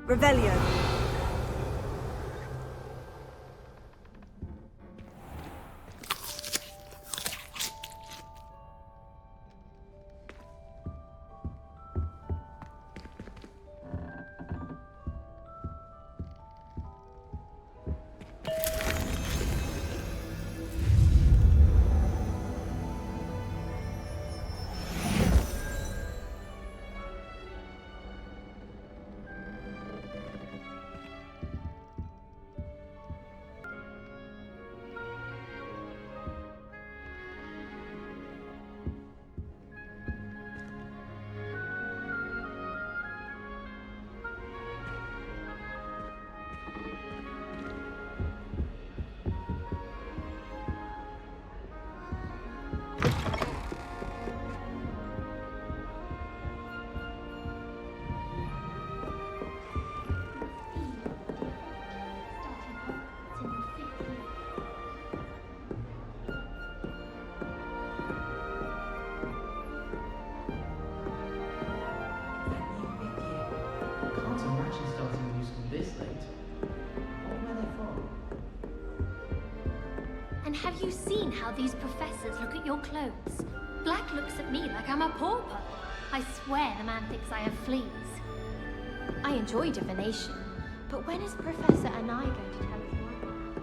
Revelio. And have you seen how these professors look at your clothes? Black looks at me like I'm a pauper. I swear the man thinks I have fleas. I enjoy divination, but when is Professor Anai going to tell us more about that?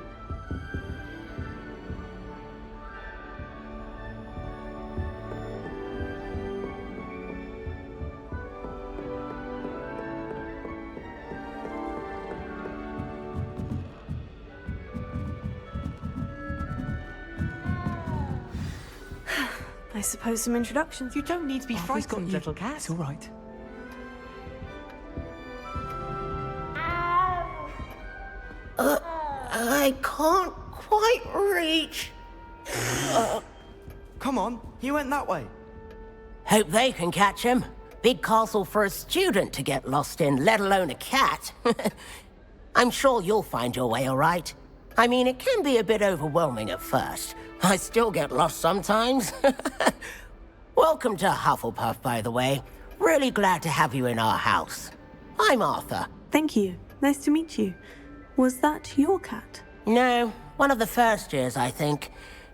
I suppose some introductions. You don't need to be frightened, little cat. It's all right. I can't quite reach. Come on, he went that way. Hope they can catch him. Big castle for a student to get lost in, let alone a cat. I'm sure you'll find your way all right. I mean, it can be a bit overwhelming at first. I still get lost sometimes. Welcome to Hufflepuff, by the way. Really glad to have you in our house. I'm Arthur. Thank you. Nice to meet you. Was that your cat? No, one of the first years, I think.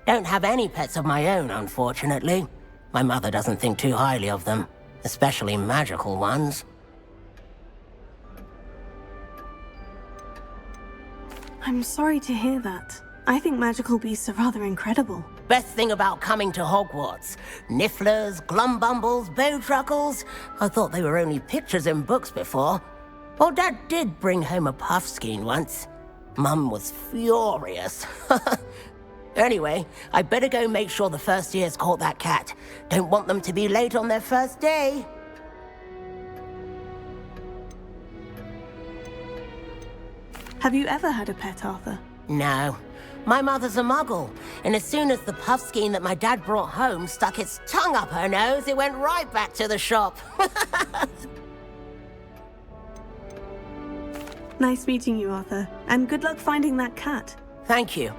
Don't have any pets of my own, unfortunately. My mother doesn't think too highly of them, especially magical ones. I'm sorry to hear that. I think magical beasts are rather incredible. Best thing about coming to Hogwarts. Nifflers, glumbumbles, bowtruckles. I thought they were only pictures in books before. Well, Dad did bring home a puffskein once. Mum was furious. Anyway, I better go make sure the first years caught that cat. Don't want them to be late on their first day. Have you ever had a pet, Arthur? No. My mother's a muggle, and as soon as the puffskein that my dad brought home stuck its tongue up her nose, it went right back to the shop. Nice meeting you, Arthur. And good luck finding that cat. Thank you.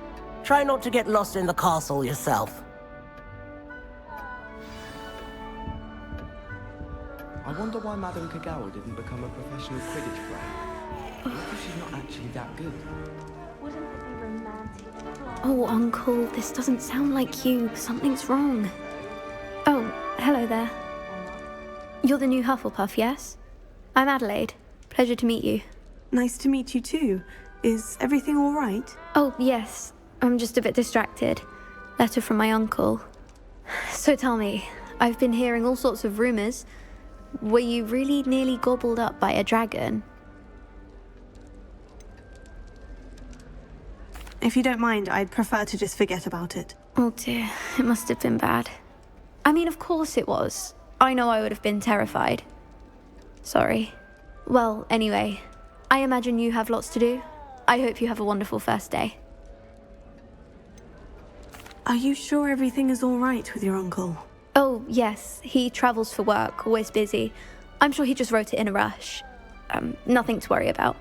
Try not to get lost in the castle yourself. I wonder why Madame Kagawa didn't become a professional Quidditch player. What if she's not actually that good? Wouldn't it be romantic? Oh, Uncle, this doesn't sound like you. Something's wrong. Oh, hello there. You're the new Hufflepuff, yes? I'm Adelaide. Pleasure to meet you. Nice to meet you too. Is everything all right? Oh, yes. I'm just a bit distracted. Letter from my uncle. So tell me, I've been hearing all sorts of rumors. Were you really nearly gobbled up by a dragon? If you don't mind, I'd prefer to just forget about it. Oh dear, it must have been bad. I mean, of course it was. I know I would have been terrified. Sorry. Well, anyway, I imagine you have lots to do. I hope you have a wonderful first day. Are you sure everything is all right with your uncle? Oh, yes, he travels for work, always busy. I'm sure he just wrote it in a rush. Nothing to worry about.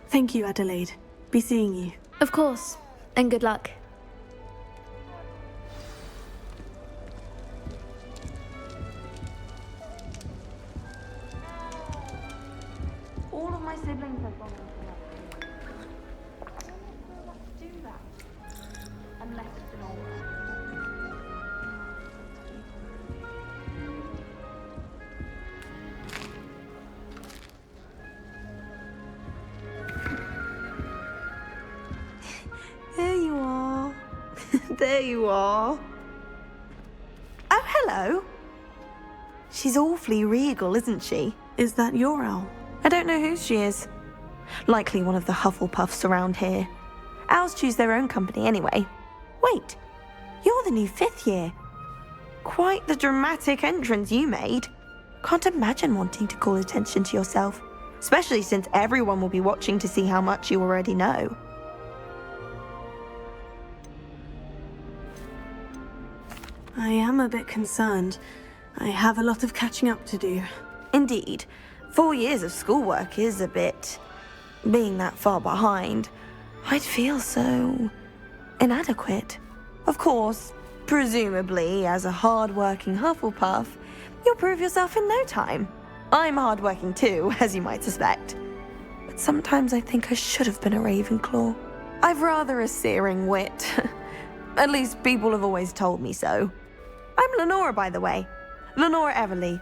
Thank you, Adelaide. Be seeing you. Of course, and good luck. All of my siblings have gone into that. I don't think we're allowed to do that. Unless it's an aura. There you are. There you are. Oh, hello. She's awfully regal, isn't she? Is that your owl? I don't know who she is. Likely one of the Hufflepuffs around here. Owls choose their own company anyway. Wait, you're the new 5th year. Quite the dramatic entrance you made. Can't imagine wanting to call attention to yourself, especially since everyone will be watching to see how much you already know. I am a bit concerned. I have a lot of catching up to do. Indeed, 4 years of schoolwork is a bit... Being that far behind, I'd feel so... inadequate. Of course, presumably, as a hard-working Hufflepuff, you'll prove yourself in no time. I'm hard-working too, as you might suspect. But sometimes I think I should have been a Ravenclaw. I've rather a searing wit. At least people have always told me so. I'm Lenora, by the way. Lenora Everly.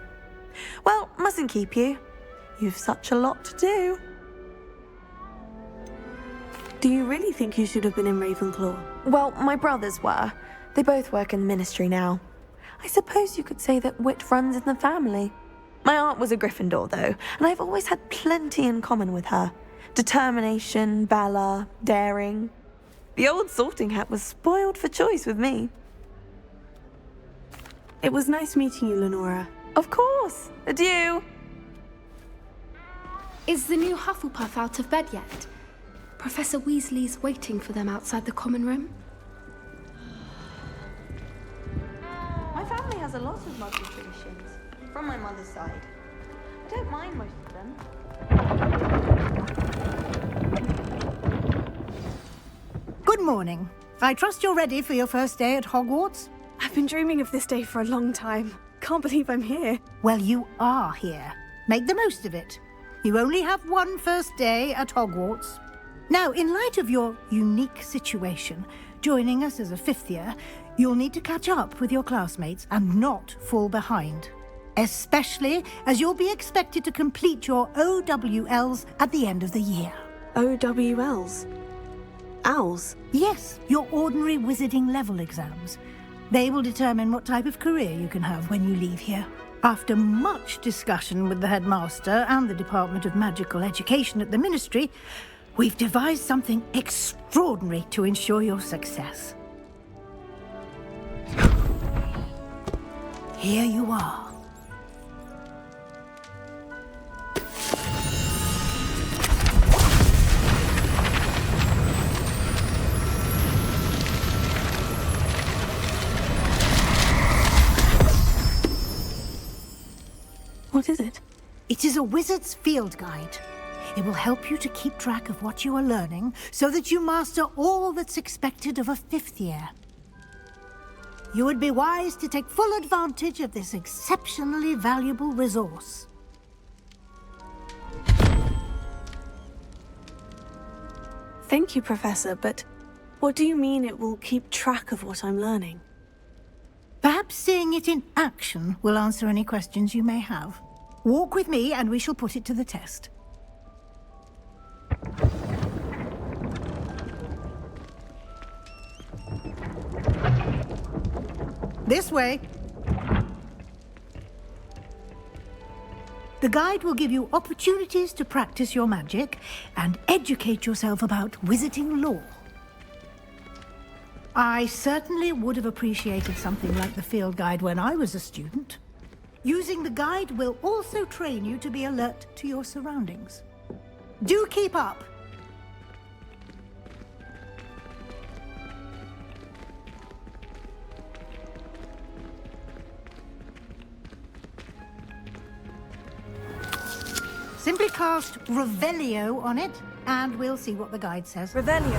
Well, mustn't keep you. You've such a lot to do. Do you really think you should have been in Ravenclaw? Well, my brothers were. They both work in the ministry now. I suppose you could say that wit runs in the family. My aunt was a Gryffindor, though, and I've always had plenty in common with her. Determination, valor, daring. The old sorting hat was spoiled for choice with me. It was nice meeting you, Lenora. Of course. Adieu. Is the new Hufflepuff out of bed yet? Professor Weasley's waiting for them outside the common room. My family has a lot of Muggle traditions, from my mother's side. I don't mind most of them. Good morning. I trust you're ready for your first day at Hogwarts? I've been dreaming of this day for a long time. Can't believe I'm here. Well, you are here. Make the most of it. You only have one first day at Hogwarts. Now, in light of your unique situation, joining us as a 5th year, you'll need to catch up with your classmates and not fall behind. Especially as you'll be expected to complete your OWLs at the end of the year. OWLs? Owls? Yes, your ordinary wizarding level exams. They will determine what type of career you can have when you leave here. After much discussion with the headmaster and the Department of Magical Education at the Ministry, we've devised something extraordinary to ensure your success. Here you are. What is it? It is a wizard's field guide. It will help you to keep track of what you are learning so that you master all that's expected of a 5th year. You would be wise to take full advantage of this exceptionally valuable resource. Thank you, Professor, but what do you mean it will keep track of what I'm learning? Perhaps seeing it in action will answer any questions you may have. Walk with me and we shall put it to the test. This way. The guide will give you opportunities to practice your magic and educate yourself about wizarding lore. I certainly would have appreciated something like the field guide when I was a student. Using the guide will also train you to be alert to your surroundings. Do keep up! Simply cast Revelio on it, and we'll see what the guide says. Revelio.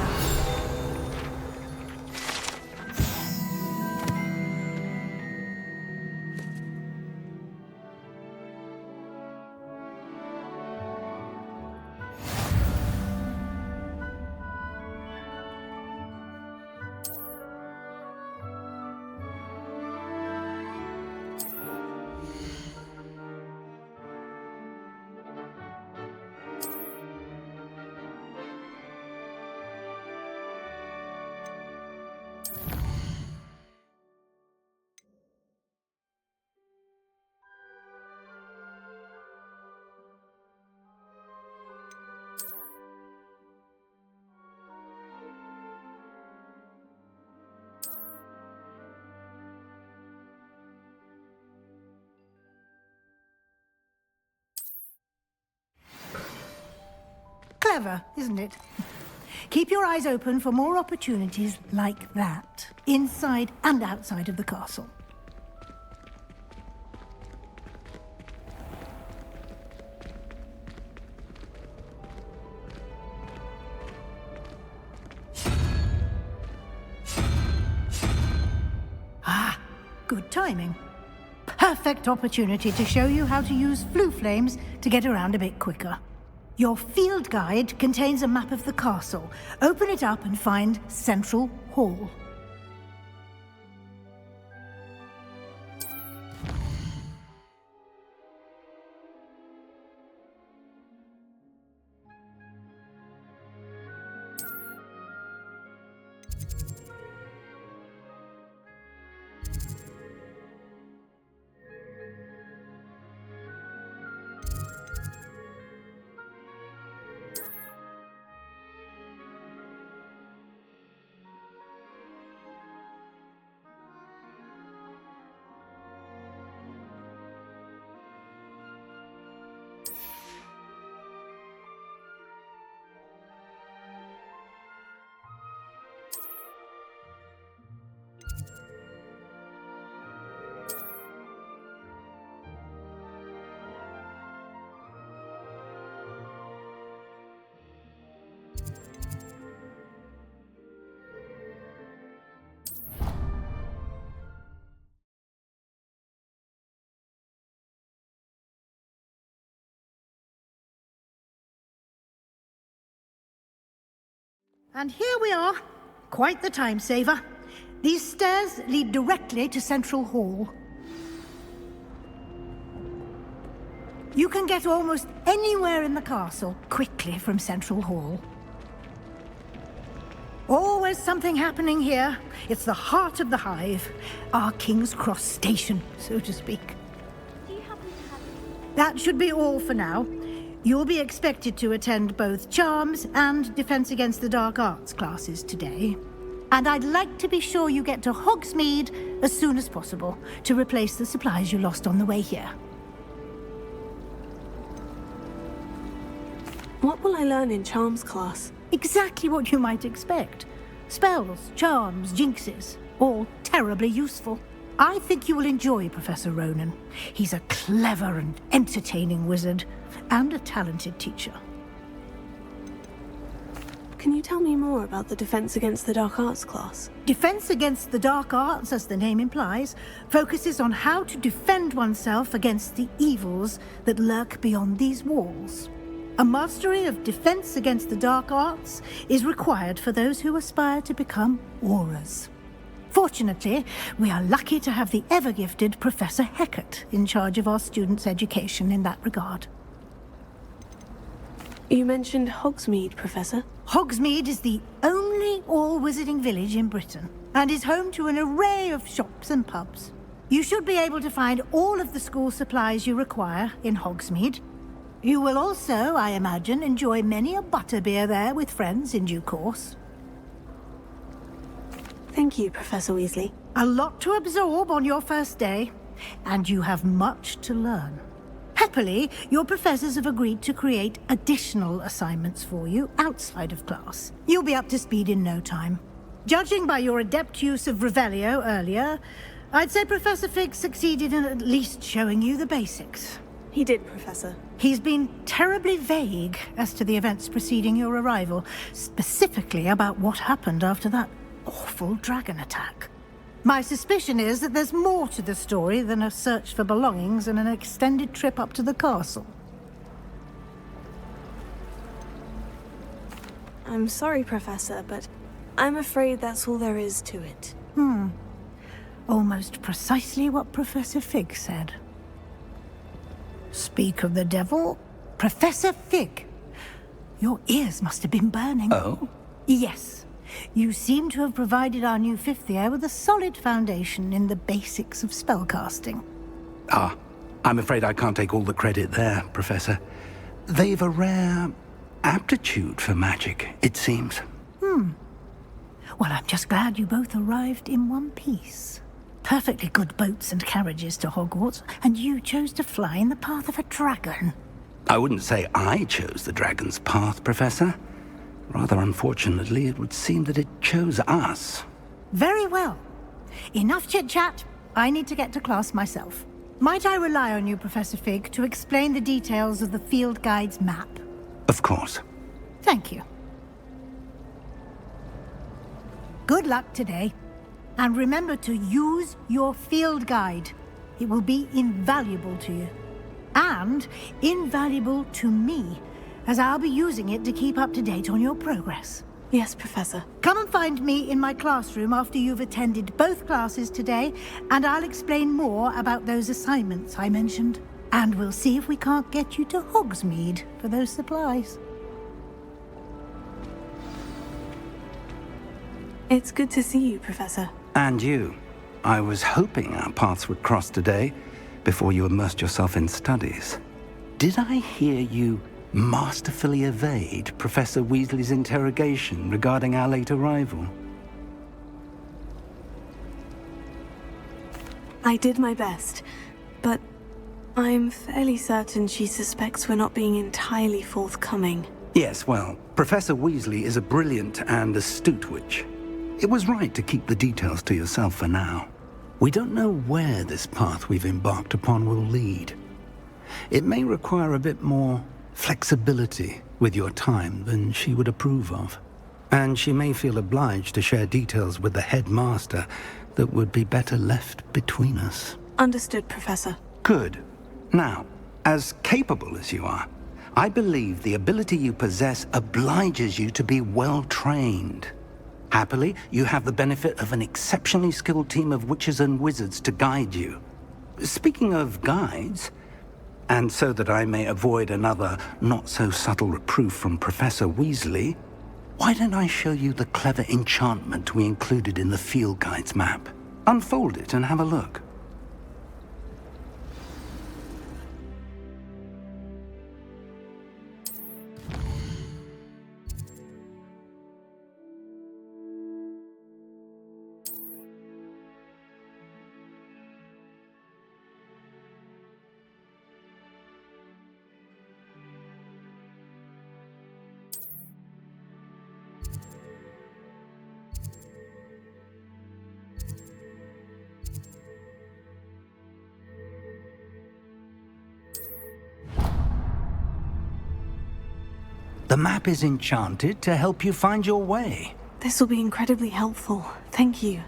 Clever, isn't it? Keep your eyes open for more opportunities like that, inside and outside of the castle. Good timing. Perfect opportunity to show you how to use flue flames to get around a bit quicker. Your field guide contains a map of the castle. Open it up and find Central Hall. And here we are. Quite the time saver. These stairs lead directly to Central Hall. You can get almost anywhere in the castle quickly from Central Hall. Always something happening here. It's the heart of the hive. Our King's Cross station, so to speak. Do you happen to have... That should be all for now. You'll be expected to attend both Charms and Defense Against the Dark Arts classes today. And I'd like to be sure you get to Hogsmeade as soon as possible to replace the supplies you lost on the way here. What will I learn in Charms class? Exactly what you might expect. Spells, charms, jinxes, all terribly useful. I think you will enjoy Professor Ronan. He's a clever and entertaining wizard, and a talented teacher. Can you tell me more about the Defense Against the Dark Arts class? Defense Against the Dark Arts, as the name implies, focuses on how to defend oneself against the evils that lurk beyond these walls. A mastery of Defense Against the Dark Arts is required for those who aspire to become auras. Fortunately, we are lucky to have the ever-gifted Professor Hecat in charge of our students' education in that regard. You mentioned Hogsmeade, Professor. Hogsmeade is the only all-wizarding village in Britain, and is home to an array of shops and pubs. You should be able to find all of the school supplies you require in Hogsmeade. You will also, I imagine, enjoy many a butterbeer there with friends in due course. Thank you, Professor Weasley. A lot to absorb on your first day, and you have much to learn. Happily, your professors have agreed to create additional assignments for you outside of class. You'll be up to speed in no time. Judging by your adept use of Revelio earlier, I'd say Professor Fig succeeded in at least showing you the basics. He did, Professor. He's been terribly vague as to the events preceding your arrival, specifically about what happened after that awful dragon attack. My suspicion is that there's more to the story than a search for belongings and an extended trip up to the castle. I'm sorry, Professor, but I'm afraid that's all there is to it. Almost precisely what Professor Fig said. Speak of the devil, Professor Fig. Your ears must have been burning. Oh? Yes. You seem to have provided our new fifth year with a solid foundation in the basics of spellcasting. Ah, I'm afraid I can't take all the credit there, Professor. They've a rare aptitude for magic, it seems. Well, I'm just glad you both arrived in one piece. Perfectly good boats and carriages to Hogwarts, and you chose to fly in the path of a dragon. I wouldn't say I chose the dragon's path, Professor. Rather unfortunately, it would seem that it chose us. Very well. Enough chit-chat. I need to get to class myself. Might I rely on you, Professor Fig, to explain the details of the field guide's map? Of course. Thank you. Good luck today. And remember to use your field guide. It will be invaluable to you. And invaluable to me, as I'll be using it to keep up to date on your progress. Yes, Professor. Come and find me in my classroom after you've attended both classes today, and I'll explain more about those assignments I mentioned. And we'll see if we can't get you to Hogsmeade for those supplies. It's good to see you, Professor. And you. I was hoping our paths would cross today, before you immersed yourself in studies. Did I hear you masterfully evade Professor Weasley's interrogation regarding our late arrival? I did my best, but I'm fairly certain she suspects we're not being entirely forthcoming. Yes, well, Professor Weasley is a brilliant and astute witch. It was right to keep the details to yourself for now. We don't know where this path we've embarked upon will lead. It may require a bit more flexibility with your time than she would approve of. And she may feel obliged to share details with the headmaster that would be better left between us. Understood, Professor. Good. Now, as capable as you are, I believe the ability you possess obliges you to be well trained. Happily, you have the benefit of an exceptionally skilled team of witches and wizards to guide you. Speaking of guides, and so that I may avoid another not-so-subtle reproof from Professor Weasley, why don't I show you the clever enchantment we included in the field guide's map? Unfold it and have a look. The map is enchanted to help you find your way. This will be incredibly helpful. Thank you.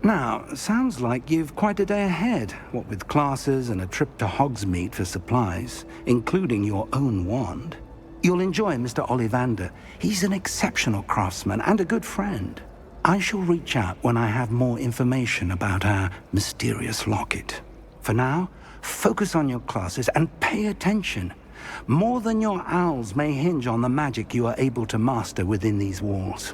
Now, sounds like you've quite a day ahead, what with classes and a trip to Hogsmeade for supplies, including your own wand. You'll enjoy Mr. Ollivander. He's an exceptional craftsman and a good friend. I shall reach out when I have more information about our mysterious locket. For now, focus on your classes and pay attention. More than your owls may hinge on the magic you are able to master within these walls.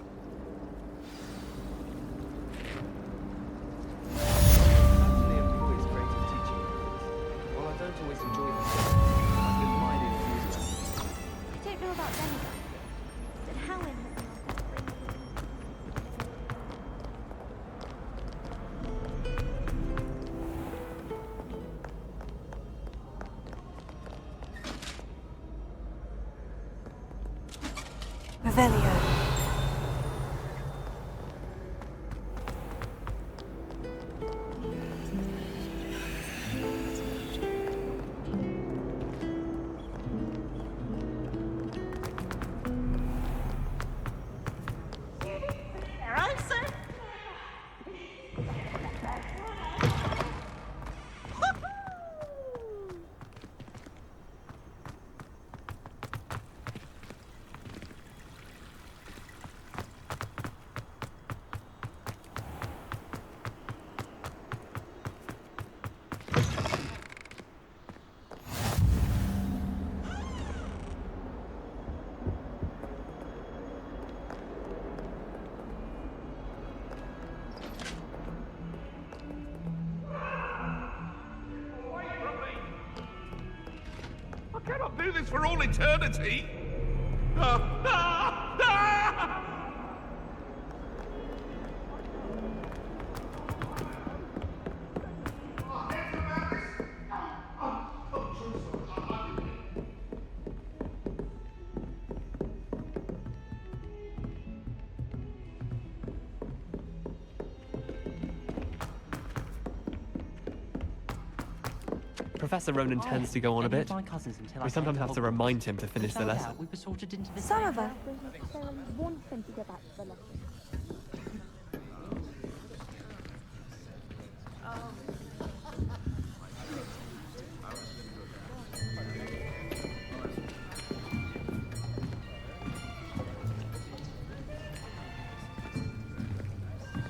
Revelio. I cannot do this for all eternity. Professor Ronan tends to go on a bit. We sometimes have to remind him to finish the lesson. Some of us.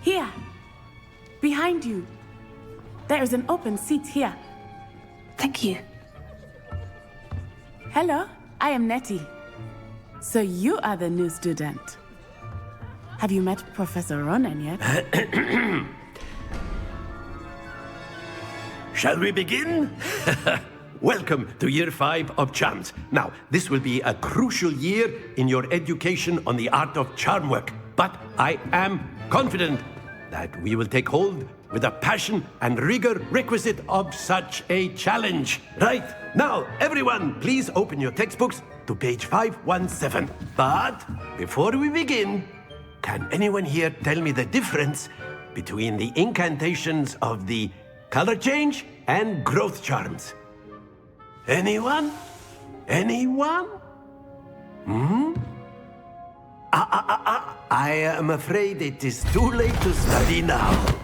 Here! Behind you! There is an open seat here. Thank you. Hello, I am Nettie. So you are the new student. Have you met Professor Ronan yet? Shall we begin? Welcome to Year 5 of Charms. Now, this will be a crucial year in your education on the art of charm work. But I am confident that we will take hold with the passion and rigor requisite of such a challenge. Right, now, everyone, please open your textbooks to page 517. But before we begin, can anyone here tell me the difference between the incantations of the color change and growth charms? Anyone? Anyone? I am afraid it is too late to study now.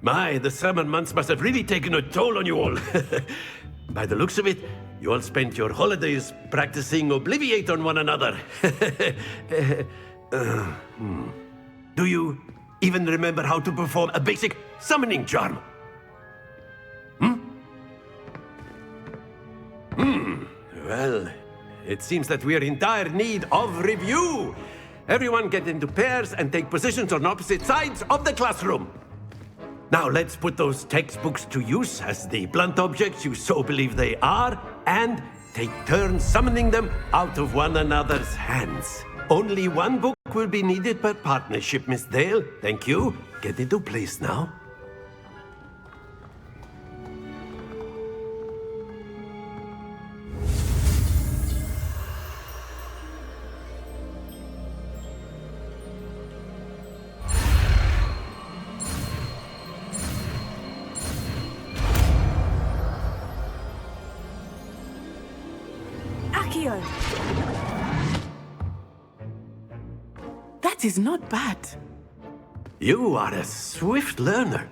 My, the summer months must have really taken a toll on you all. By the looks of it, you all spent your holidays practicing Obliviate on one another. Do you even remember how to perform a basic summoning charm? Well, it seems that we are in dire need of review. Everyone get into pairs and take positions on opposite sides of the classroom. Now let's put those textbooks to use as the blunt objects you so believe they are, and take turns summoning them out of one another's hands. Only one book will be needed per partnership, Miss Dale. Thank you. Get into place now. That is not bad. You are a swift learner.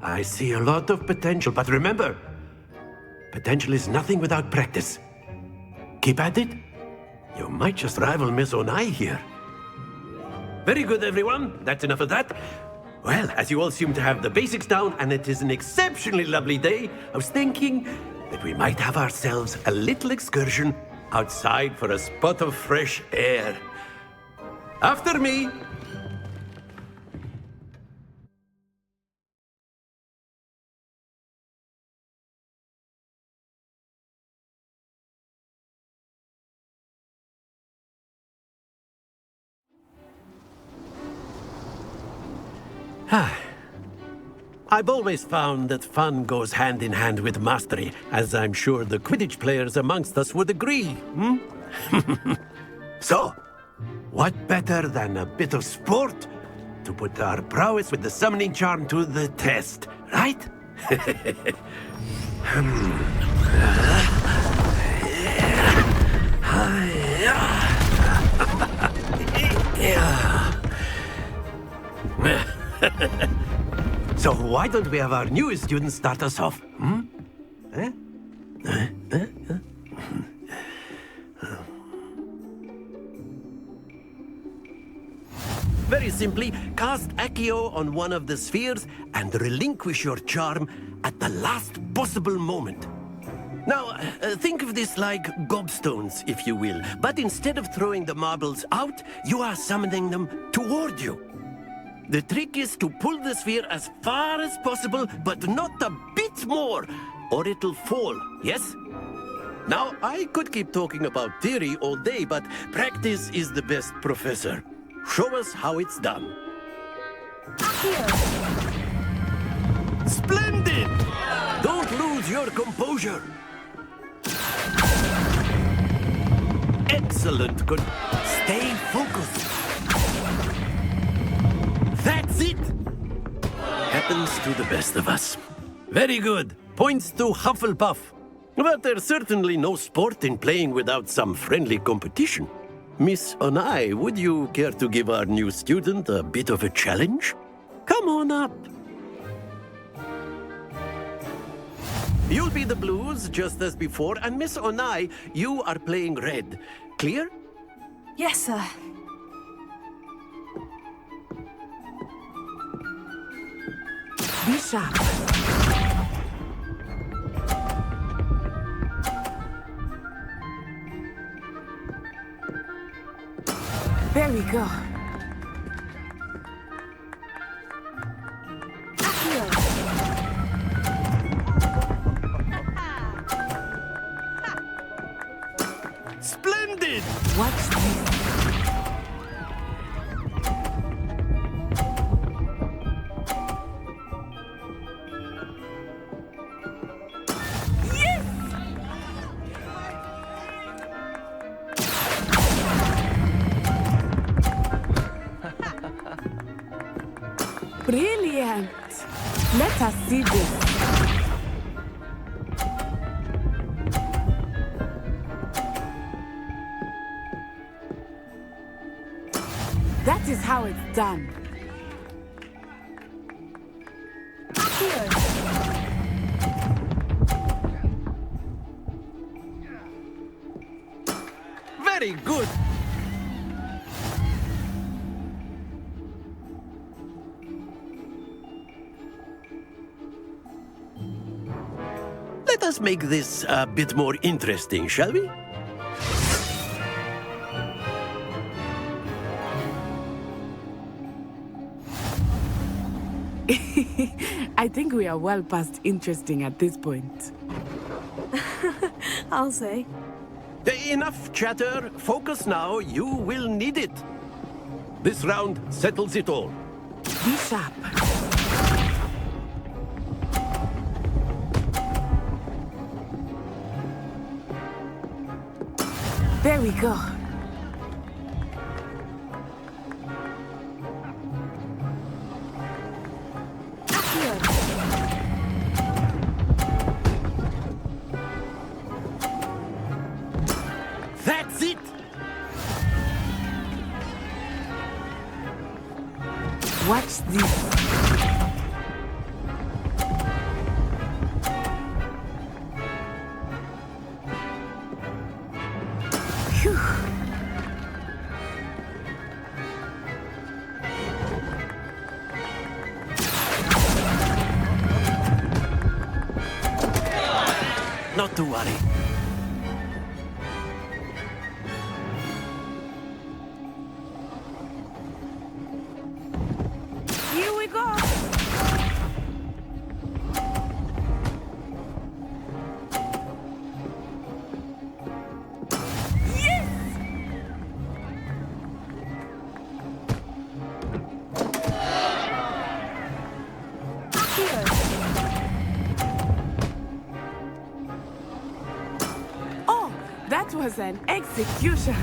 I see a lot of potential, but remember, potential is nothing without practice. Keep at it. You might just rival Miss Onai here. Very good, everyone. That's enough of that. Well, as you all seem to have the basics down, and it is an exceptionally lovely day, I was thinking that we might have ourselves a little excursion outside for a spot of fresh air. After me. I've always found that fun goes hand in hand with mastery, as I'm sure the Quidditch players amongst us would agree. So, what better than a bit of sport to put our prowess with the summoning charm to the test, right? So why don't we have our newest student start us off? Very simply, cast Accio on one of the spheres and relinquish your charm at the last possible moment. Now, think of this like gobstones, if you will. But instead of throwing the marbles out, you are summoning them toward you. The trick is to pull the sphere as far as possible, but not a bit more, or it'll fall, yes? Now, I could keep talking about theory all day, but practice is the best professor. Show us how it's done. Splendid! Don't lose your composure. Excellent. Good. Stay focused. That's it! Happens to the best of us. Very good. Points to Hufflepuff. But there's certainly no sport in playing without some friendly competition. Miss Onai, would you care to give our new student a bit of a challenge? Come on up. You'll be the blues, just as before, and Miss Onai, you are playing red. Clear? Yes, sir. Be sharp. There we go. Splendid! Watch this. Brilliant! Let us see this. That is how it's done. Here. Very good! Let us make this a bit more interesting, shall we? I think we are well past interesting at this point. I'll say. Enough chatter. Focus now. You will need it. This round settles it all. Be sharp. There we go. That's it! Watch this. Phew. Not to worry. Here we go. Oh, that was an execution.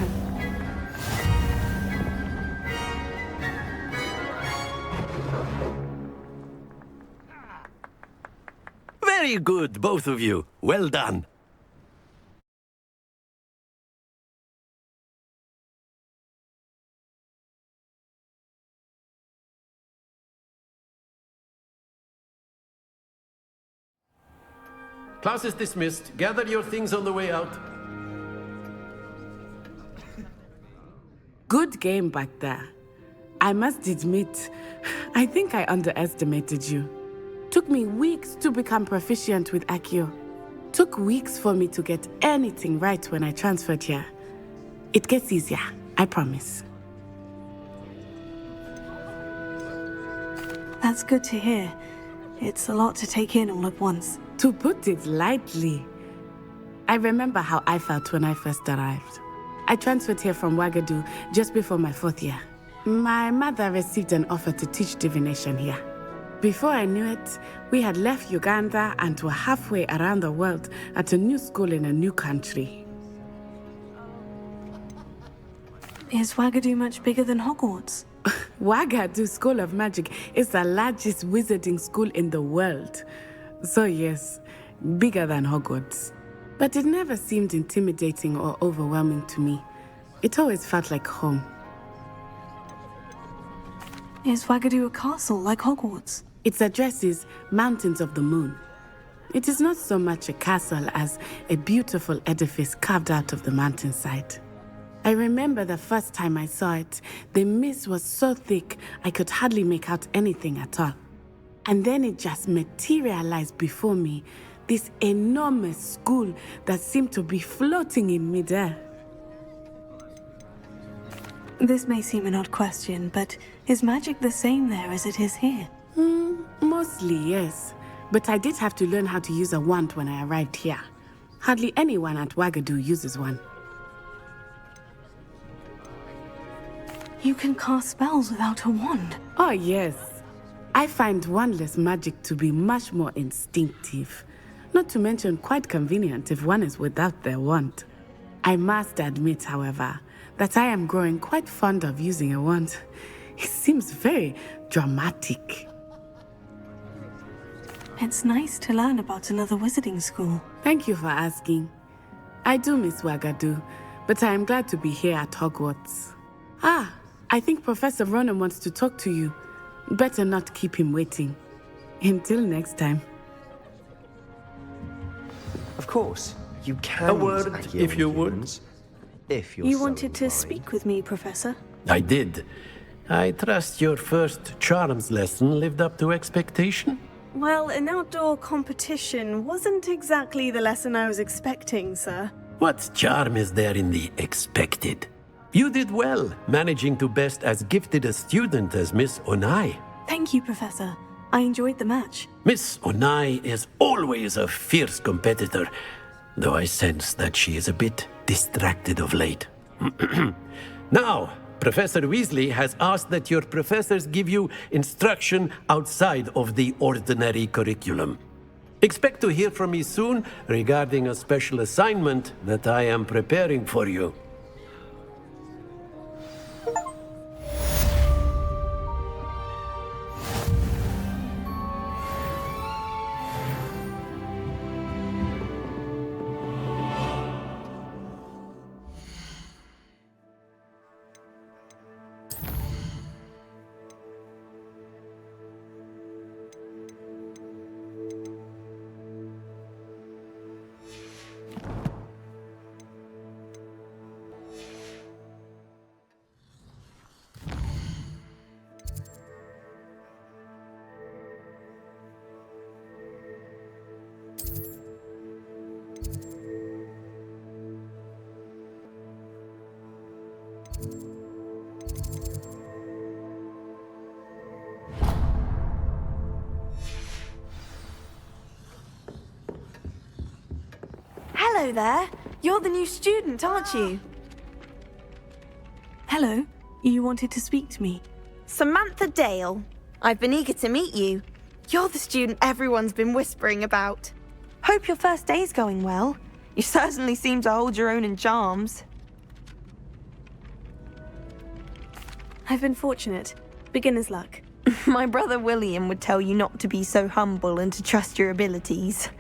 Very good, both of you. Well done. Class is dismissed. Gather your things on the way out. Good game back there. I must admit, I think I underestimated you. Took me weeks to become proficient with Accio. Took weeks for me to get anything right when I transferred here. It gets easier, I promise. That's good to hear. It's a lot to take in all at once. To put it lightly, I remember how I felt when I first arrived. I transferred here from Wagadu just before my 4th year. My mother received an offer to teach divination here. Before I knew it, we had left Uganda and were halfway around the world at a new school in a new country. Is Wagadu much bigger than Hogwarts? Wagadu School of Magic is the largest wizarding school in the world. So yes, bigger than Hogwarts. But it never seemed intimidating or overwhelming to me. It always felt like home. Is Wagadu a castle like Hogwarts? Its address is Mountains of the Moon. It is not so much a castle as a beautiful edifice carved out of the mountainside. I remember the first time I saw it, the mist was so thick I could hardly make out anything at all. And then it just materialized before me, this enormous school that seemed to be floating in midair. This may seem an odd question, but is magic the same there as it is here? Mostly, yes. But I did have to learn how to use a wand when I arrived here. Hardly anyone at Wagadu uses one. You can cast spells without a wand? Oh, yes. I find wandless magic to be much more instinctive. Not to mention quite convenient if one is without their wand. I must admit, however, that I am growing quite fond of using a wand. It seems very dramatic. It's nice to learn about another wizarding school. Thank you for asking. I do miss Wagadu, but I am glad to be here at Hogwarts. I think Professor Ronan wants to talk to you. Better not keep him waiting. Until next time. Of course, you can. A word, if you would. If you're You so wanted to inclined. speak with me, Professor? I did. I trust your first charms lesson lived up to expectation? Well, an outdoor competition wasn't exactly the lesson I was expecting, sir. What charm is there in the expected? You did well, managing to best as gifted a student as Miss Onai. Thank you, Professor. I enjoyed the match. Miss Onai is always a fierce competitor, though I sense that she is a bit distracted of late. Now, Professor Weasley has asked that your professors give you instruction outside of the ordinary curriculum. Expect to hear from me soon regarding a special assignment that I am preparing for you. Hello there. You're the new student, aren't you? Hello. You wanted to speak to me? Samantha Dale. I've been eager to meet you. You're the student everyone's been whispering about. Hope your first day's going well. You certainly seem to hold your own in charms. I've been fortunate. Beginner's luck. My brother William would tell you not to be so humble and to trust your abilities.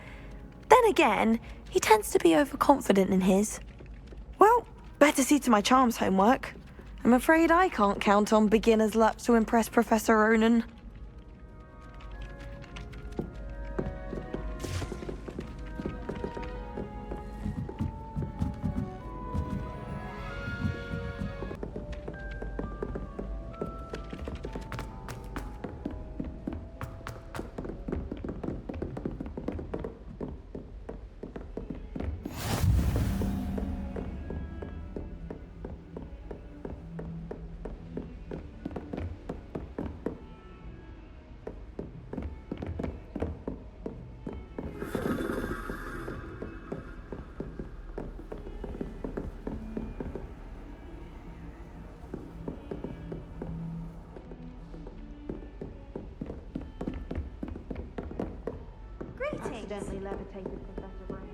Then again, he tends to be overconfident in his. Well, better see to my charms homework. I'm afraid I can't count on beginner's luck to impress Professor Ronan. Accidentally levitated Professor Ronan.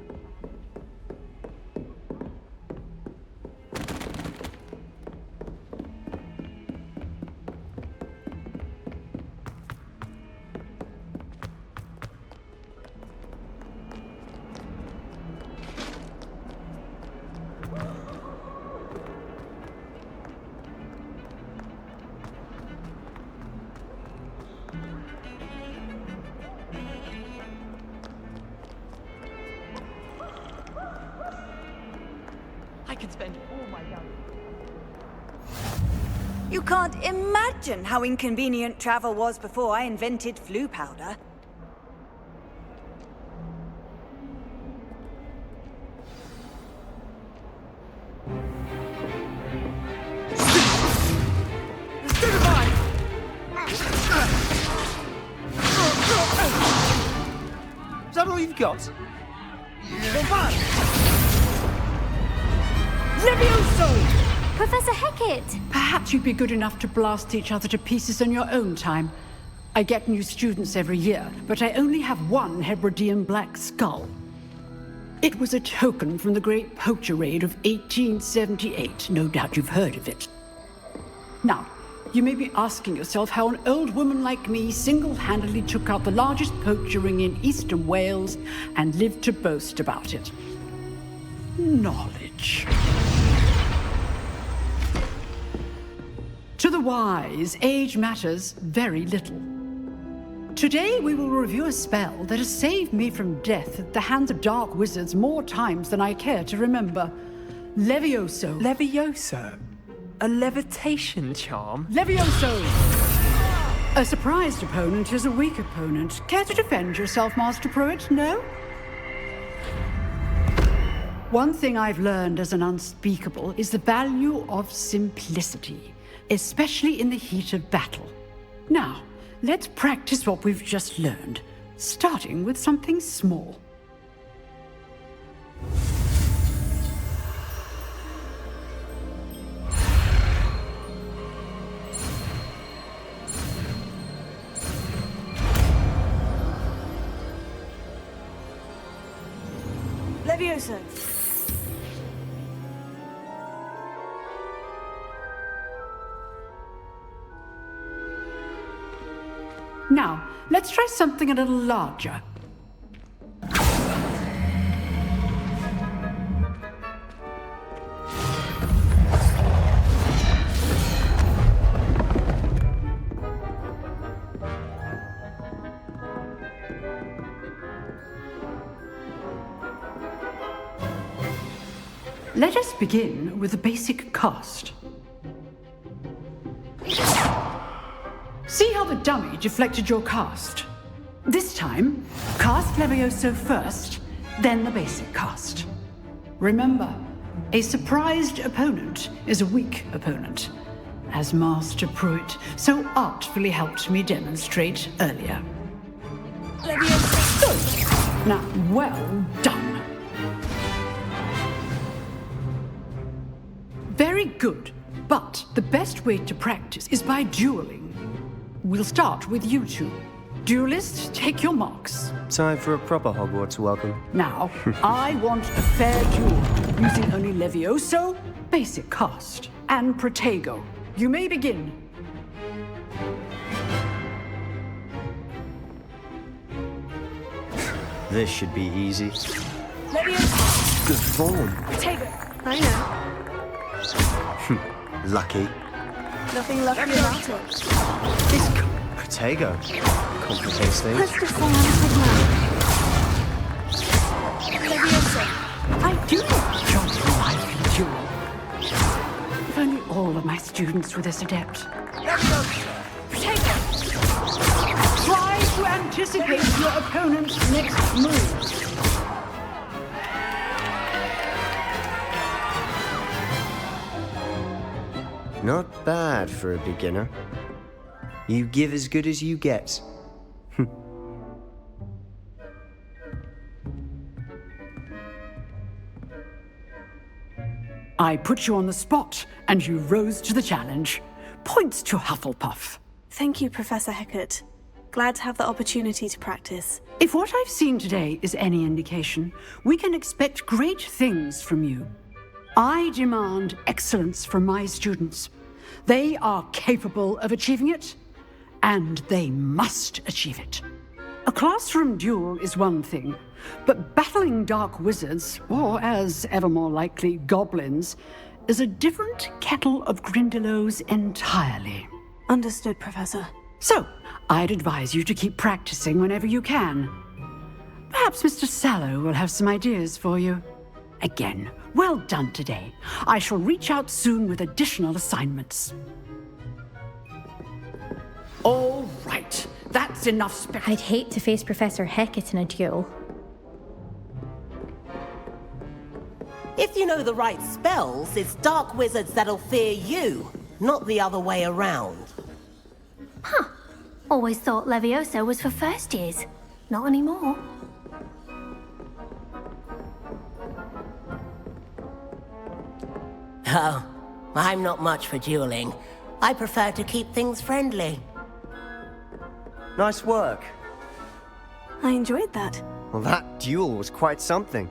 I could spend all my young... You can't imagine how inconvenient travel was before I invented flu powder. Is that all you've got? Levioso! Professor Hecat! Perhaps you'd be good enough to blast each other to pieces in your own time. I get new students every year, but I only have one Hebridean black skull. It was a token from the Great Poacher Raid of 1878. No doubt you've heard of it. Now, you may be asking yourself how an old woman like me single-handedly took out the largest poacher ring in eastern Wales and lived to boast about it. Knowledge. To the wise, age matters very little. Today we will review a spell that has saved me from death at the hands of dark wizards more times than I care to remember. Levioso. Levioso? A levitation charm? Levioso! A surprised opponent is a weak opponent. Care to defend yourself, Master Pruitt? No? One thing I've learned as an unspeakable is the value of simplicity, especially in the heat of battle. Now, let's practice what we've just learned, starting with something small. Levioso! Now, let's try something a little larger. Let us begin with a basic cast. See how the dummy deflected your cast? This time, cast Levioso first, then the basic cast. Remember, a surprised opponent is a weak opponent, as Master Pruitt so artfully helped me demonstrate earlier. Levioso! Good. Now, well done. Very good, but the best way to practice is by dueling. We'll start with you two. Duelists, take your marks. Time for a proper Hogwarts welcome. Now, I want a fair duel, using only Levioso, basic cast, and Protego. You may begin. This should be easy. Levioso! Good form. Protego! I know. Lucky. Nothing lucky about it. This Protego complicates things. Let's just say I'm Levioso! I do enjoy the lively duel. If only all of my students were this adept. Protego! Try to anticipate your opponent's next move. Not bad for a beginner. You give as good as you get. I put you on the spot, and you rose to the challenge. Points to Hufflepuff. Thank you, Professor Hecat. Glad to have the opportunity to practice. If what I've seen today is any indication, we can expect great things from you. I demand excellence from my students. They are capable of achieving it, and they must achieve it. A classroom duel is one thing, but battling dark wizards, or as ever more likely, goblins, is a different kettle of Grindylows entirely. Understood, Professor. So, I'd advise you to keep practicing whenever you can. Perhaps Mr. Sallow will have some ideas for you. Again, well done today. I shall reach out soon with additional assignments. All right, that's enough I'd hate to face Professor Hecat in a duel. If you know the right spells, it's dark wizards that'll fear you, not the other way around. Huh. Always thought Levioso was for first years. Not anymore. Oh, I'm not much for dueling. I prefer to keep things friendly. Nice work. I enjoyed that. Well, that duel was quite something.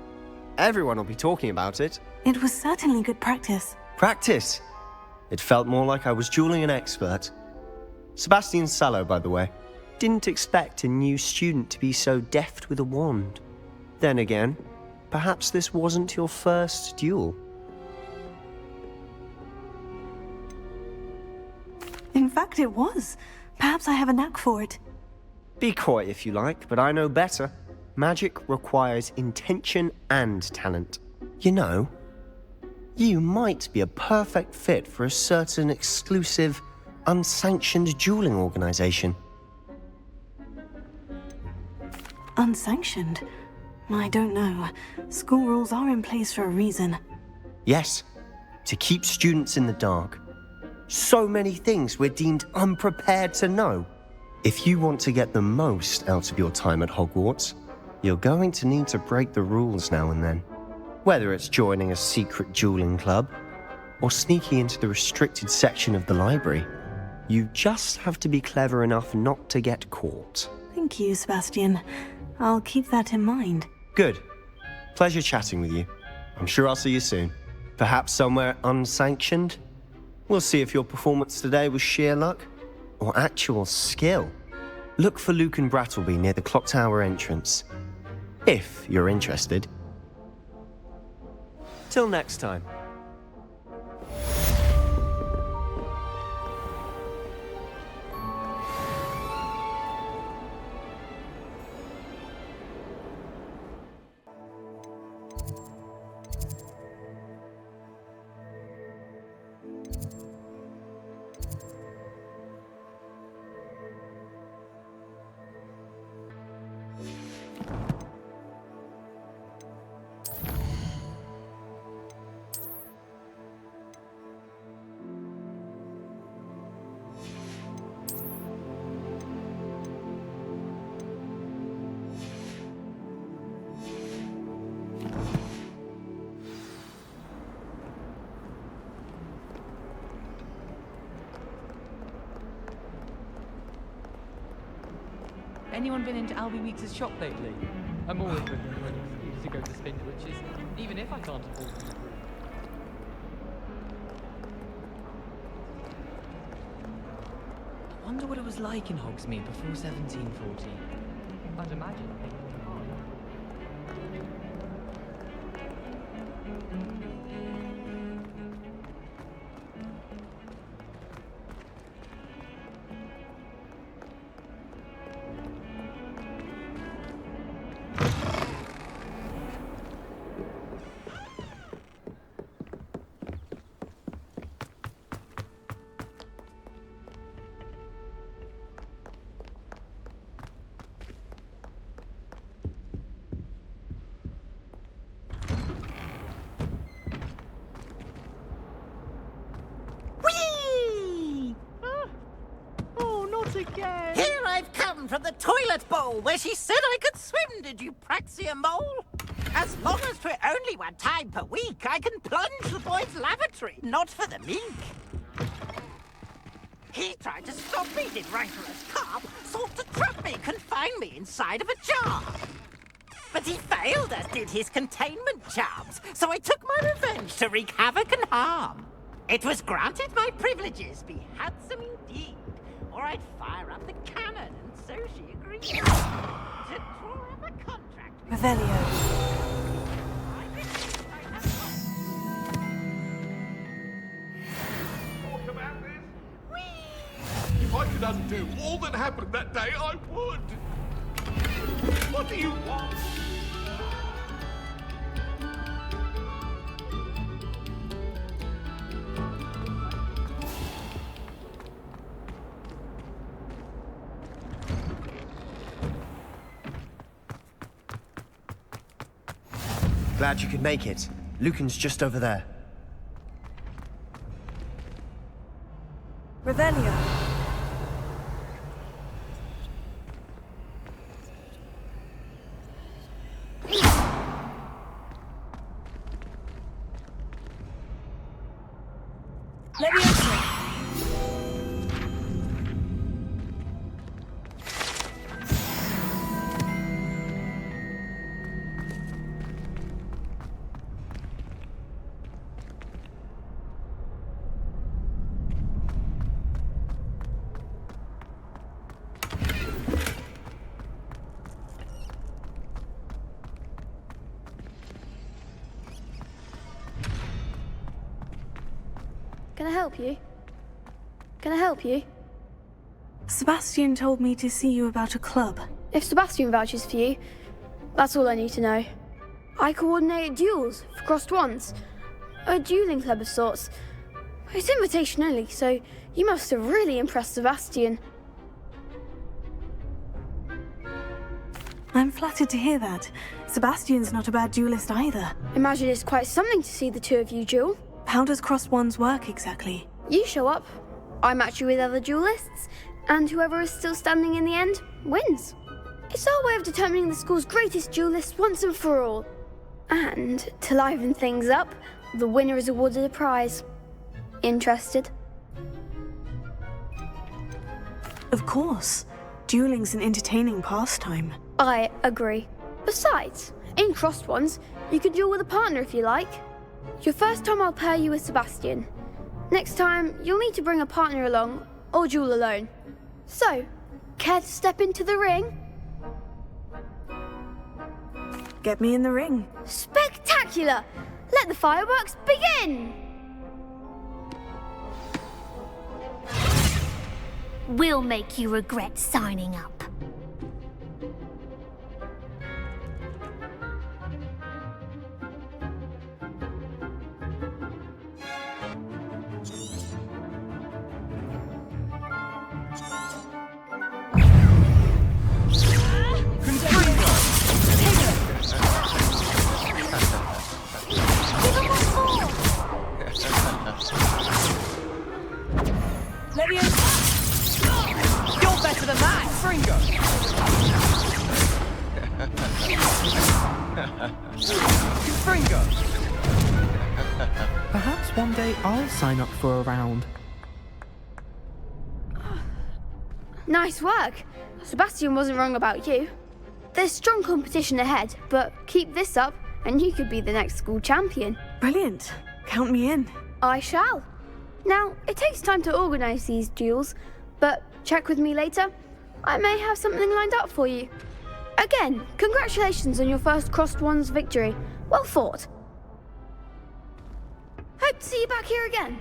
Everyone will be talking about it. It was certainly good practice. Practice? It felt more like I was dueling an expert. Sebastian Sallow, by the way. Didn't expect a new student to be so deft with a wand. Then again, perhaps this wasn't your first duel. In fact, it was. Perhaps I have a knack for it. Be coy if you like, but I know better. Magic requires intention and talent. You know, you might be a perfect fit for a certain exclusive, unsanctioned dueling organization. Unsanctioned? I don't know. School rules are in place for a reason. Yes, to keep students in the dark. So many things we're deemed unprepared to know. If you want to get the most out of your time at Hogwarts, you're going to need to break the rules now and then. Whether it's joining a secret dueling club, or sneaking into the restricted section of the library, you just have to be clever enough not to get caught. Thank you, Sebastian. I'll keep that in mind. Good. Pleasure chatting with you. I'm sure I'll see you soon. Perhaps somewhere unsanctioned? We'll see if your performance today was sheer luck or actual skill. Look for Luke and Brattleby near the clock tower entrance, if you're interested. Till next time. Anyone been into Albie Weeks' shop lately? I'm always looking for an excuse to go to Spindwitches, even if I can't afford them. I wonder what it was like in Hogsmeade before 1714. I'd imagine. Again. Here I've come from the toilet bowl where she said I could swim, did you Praxia Mole? As long as for only one time per week, I can plunge the boy's lavatory, not for the meek. He tried to stop me, did Rancorous Carp, sought to trap me, confine me inside of a jar. But he failed, as did his containment charms, so I took my revenge to wreak havoc and harm. It was granted my privileges be handsome indeed, or I'd fire up the cannon, and so she agreed to draw up a contract. Revelio. Talk about this? If I could undo all that happened that day, I would. What do you want? Glad you could make it. Lucan's just over there. Revelio. Can I help you? Can I help you? Sebastian told me to see you about a club. If Sebastian vouches for you, that's all I need to know. I coordinate duels for crossed wands. A dueling club of sorts. It's invitation only, so you must have really impressed Sebastian. I'm flattered to hear that. Sebastian's not a bad duelist either. Imagine it's quite something to see the two of you duel. How does crossed wands work exactly? You show up, I match you with other duelists, and whoever is still standing in the end wins. It's our way of determining the school's greatest duelist once and for all. And to liven things up, the winner is awarded a prize. Interested? Of course. Dueling's an entertaining pastime. I agree. Besides, in crossed wands, you can duel with a partner if you like. Your first time I'll pair you with Sebastian. Next time, you'll need to bring a partner along, or duel alone. So, care to step into the ring? Get me in the ring. Spectacular! Let the fireworks begin! We'll make you regret signing up. You're better than that! Fringo! Fringo! Perhaps one day I'll sign up for a round. Nice work. Sebastian wasn't wrong about you. There's strong competition ahead, but keep this up and you could be the next school champion. Brilliant. Count me in. I shall. Now, it takes time to organise these duels, but check with me later. I may have something lined up for you. Again, congratulations on your first crossed wands victory. Well fought. Hope to see you back here again.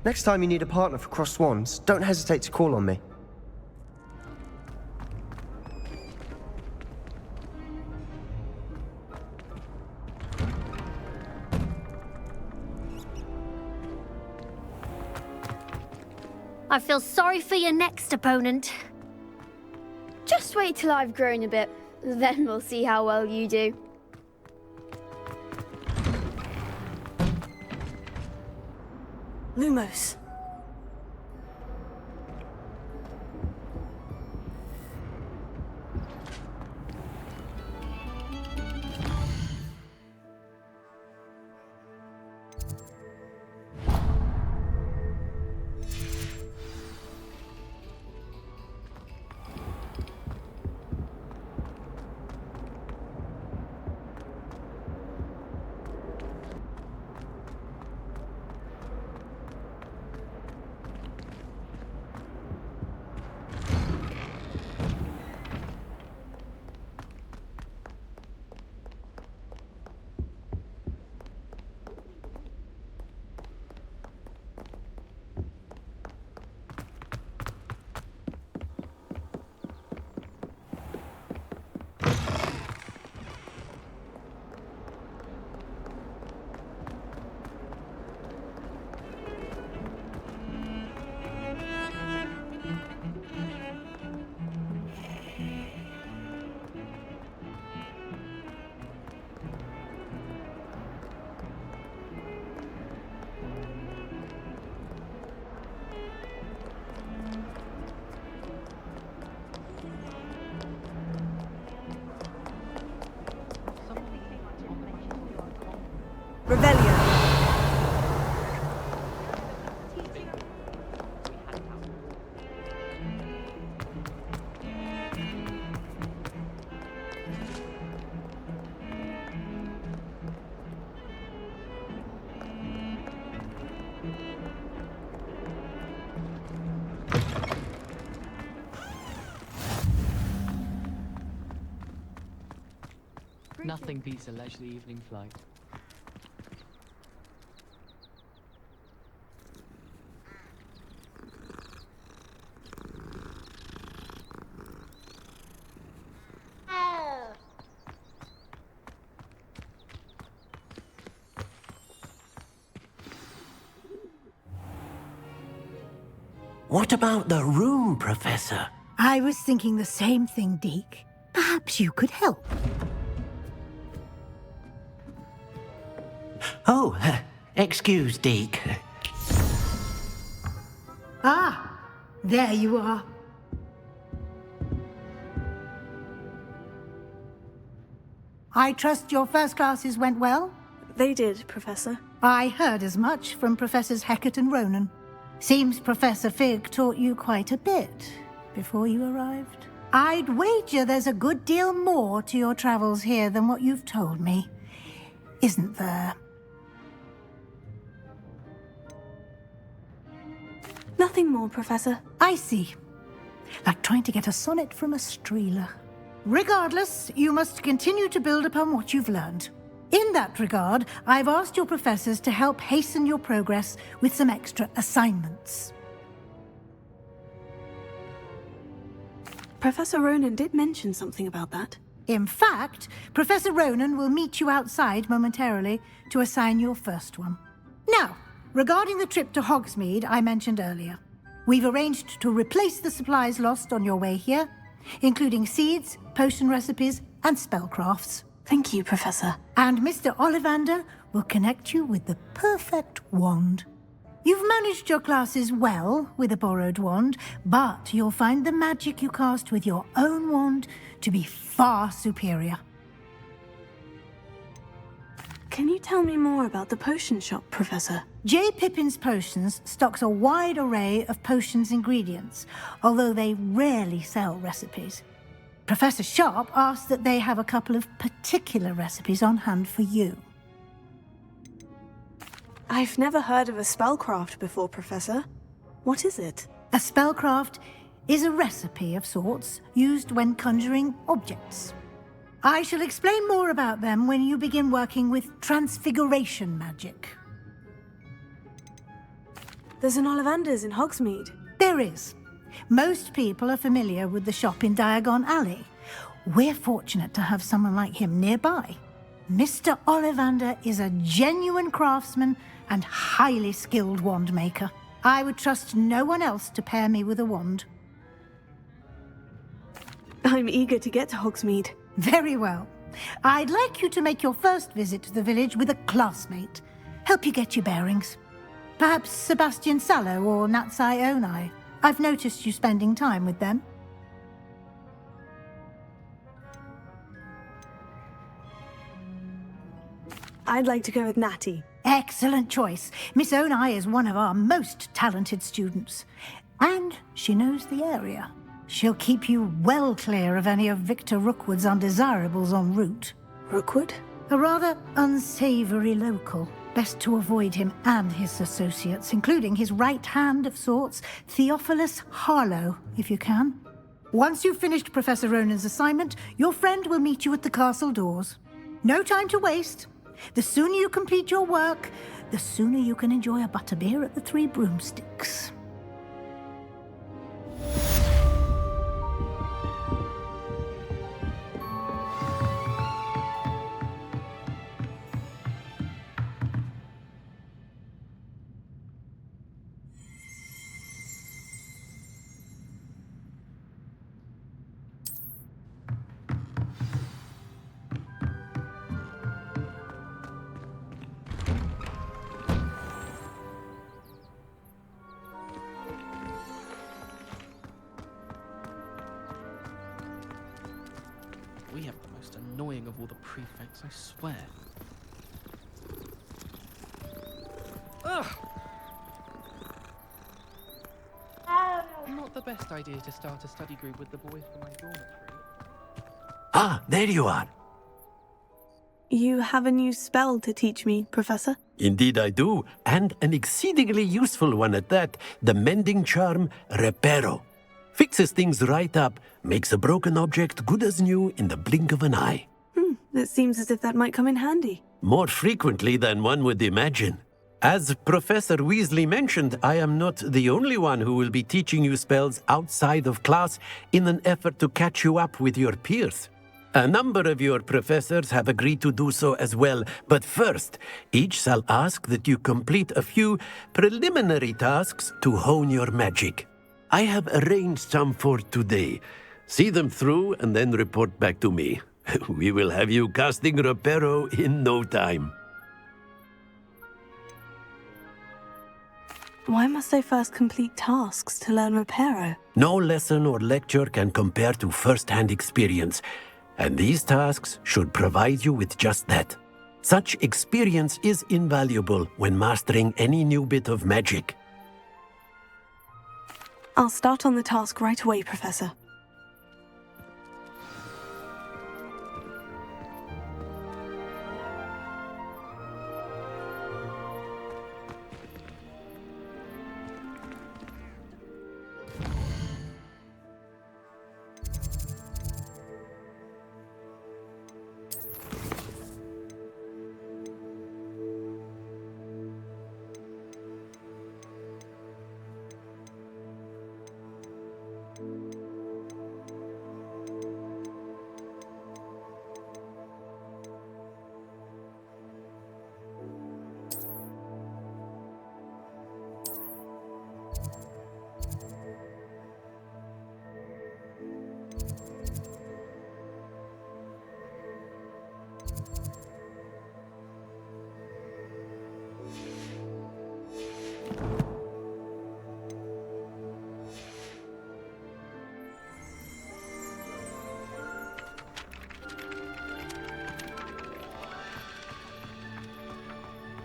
Next time you need a partner for crossed wands, don't hesitate to call on me. I feel sorry for your next opponent. Just wait till I've grown a bit, then we'll see how well you do. Lumos. Nothing beats a leisurely evening flight. What about the room, Professor? I was thinking the same thing, Deke. Perhaps you could help. Oh, excuse, Deke. Ah, there you are. I trust your first classes went well? They did, Professor. I heard as much from Professors Hecat and Ronan. Seems Professor Fig taught you quite a bit before you arrived. I'd wager there's a good deal more to your travels here than what you've told me. Isn't there? Nothing more, Professor. I see. Like trying to get a sonnet from a streeler. Regardless, you must continue to build upon what you've learned. In that regard, I've asked your professors to help hasten your progress with some extra assignments. Professor Ronan did mention something about that. In fact, Professor Ronan will meet you outside momentarily to assign your first one. Now, regarding the trip to Hogsmeade I mentioned earlier, we've arranged to replace the supplies lost on your way here, including seeds, potion recipes, and spellcrafts. Thank you, Professor. And Mr. Ollivander will connect you with the perfect wand. You've managed your classes well with a borrowed wand, but you'll find the magic you cast with your own wand to be far superior. Can you tell me more about the potion shop, Professor? J. Pippin's Potions stocks a wide array of potions ingredients, although they rarely sell recipes. Professor Sharp asked that they have a couple of particular recipes on hand for you. I've never heard of a spellcraft before, Professor. What is it? A spellcraft is a recipe of sorts used when conjuring objects. I shall explain more about them when you begin working with transfiguration magic. There's an Ollivander's in Hogsmeade. There is. Most people are familiar with the shop in Diagon Alley. We're fortunate to have someone like him nearby. Mr. Ollivander is a genuine craftsman and highly skilled wand maker. I would trust no one else to pair me with a wand. I'm eager to get to Hogsmeade. Very well. I'd like you to make your first visit to the village with a classmate. Help you get your bearings. Perhaps Sebastian Sallow or Natsai Onai. I've noticed you spending time with them. I'd like to go with Natty. Excellent choice. Miss Onai is one of our most talented students. And she knows the area. She'll keep you well clear of any of Victor Rookwood's undesirables en route. Rookwood? A rather unsavory local. Best to avoid him and his associates, including his right hand of sorts, Theophilus Harlow, if you can. Once you've finished Professor Ronan's assignment, your friend will meet you at the castle doors. No time to waste. The sooner you complete your work, the sooner you can enjoy a butterbeer at the Three Broomsticks. We have the most annoying of all the prefects, I swear. Ugh! Not the best idea to start a study group with the boys from my dormitory. Ah, there you are. You have a new spell to teach me, Professor? Indeed I do, and an exceedingly useful one at that. The mending charm, Reparo. Fixes things right up, makes a broken object good as new in the blink of an eye. It seems as if that might come in handy. More frequently than one would imagine. As Professor Weasley mentioned, I am not the only one who will be teaching you spells outside of class in an effort to catch you up with your peers. A number of your professors have agreed to do so as well, but first, each shall ask that you complete a few preliminary tasks to hone your magic. I have arranged some for today. See them through and then report back to me. We will have you casting Reparo in no time. Why must I first complete tasks to learn Reparo? No lesson or lecture can compare to first-hand experience, and these tasks should provide you with just that. Such experience is invaluable when mastering any new bit of magic. I'll start on the task right away, Professor.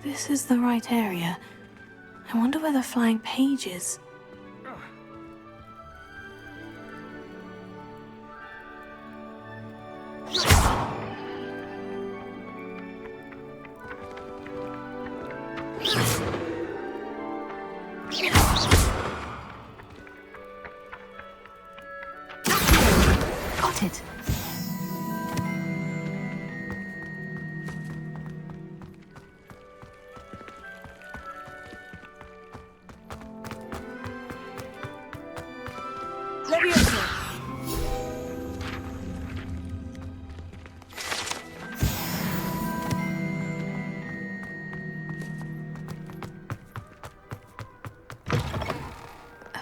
This is the right area. I wonder where the flying page is. Got it.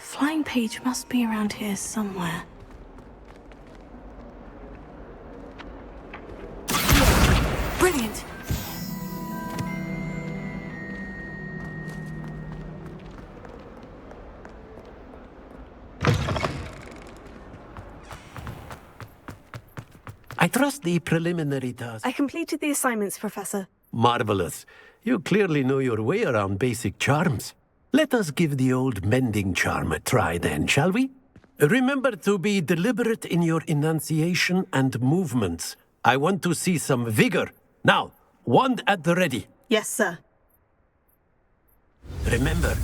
Flying page must be around here somewhere. Brilliant! I trust the preliminary task. I completed the assignments, Professor. Marvelous. You clearly know your way around basic charms. Let us give the old mending charm a try then, shall we? Remember to be deliberate in your enunciation and movements. I want to see some vigor. Now, wand at the ready. Yes, sir. Remember,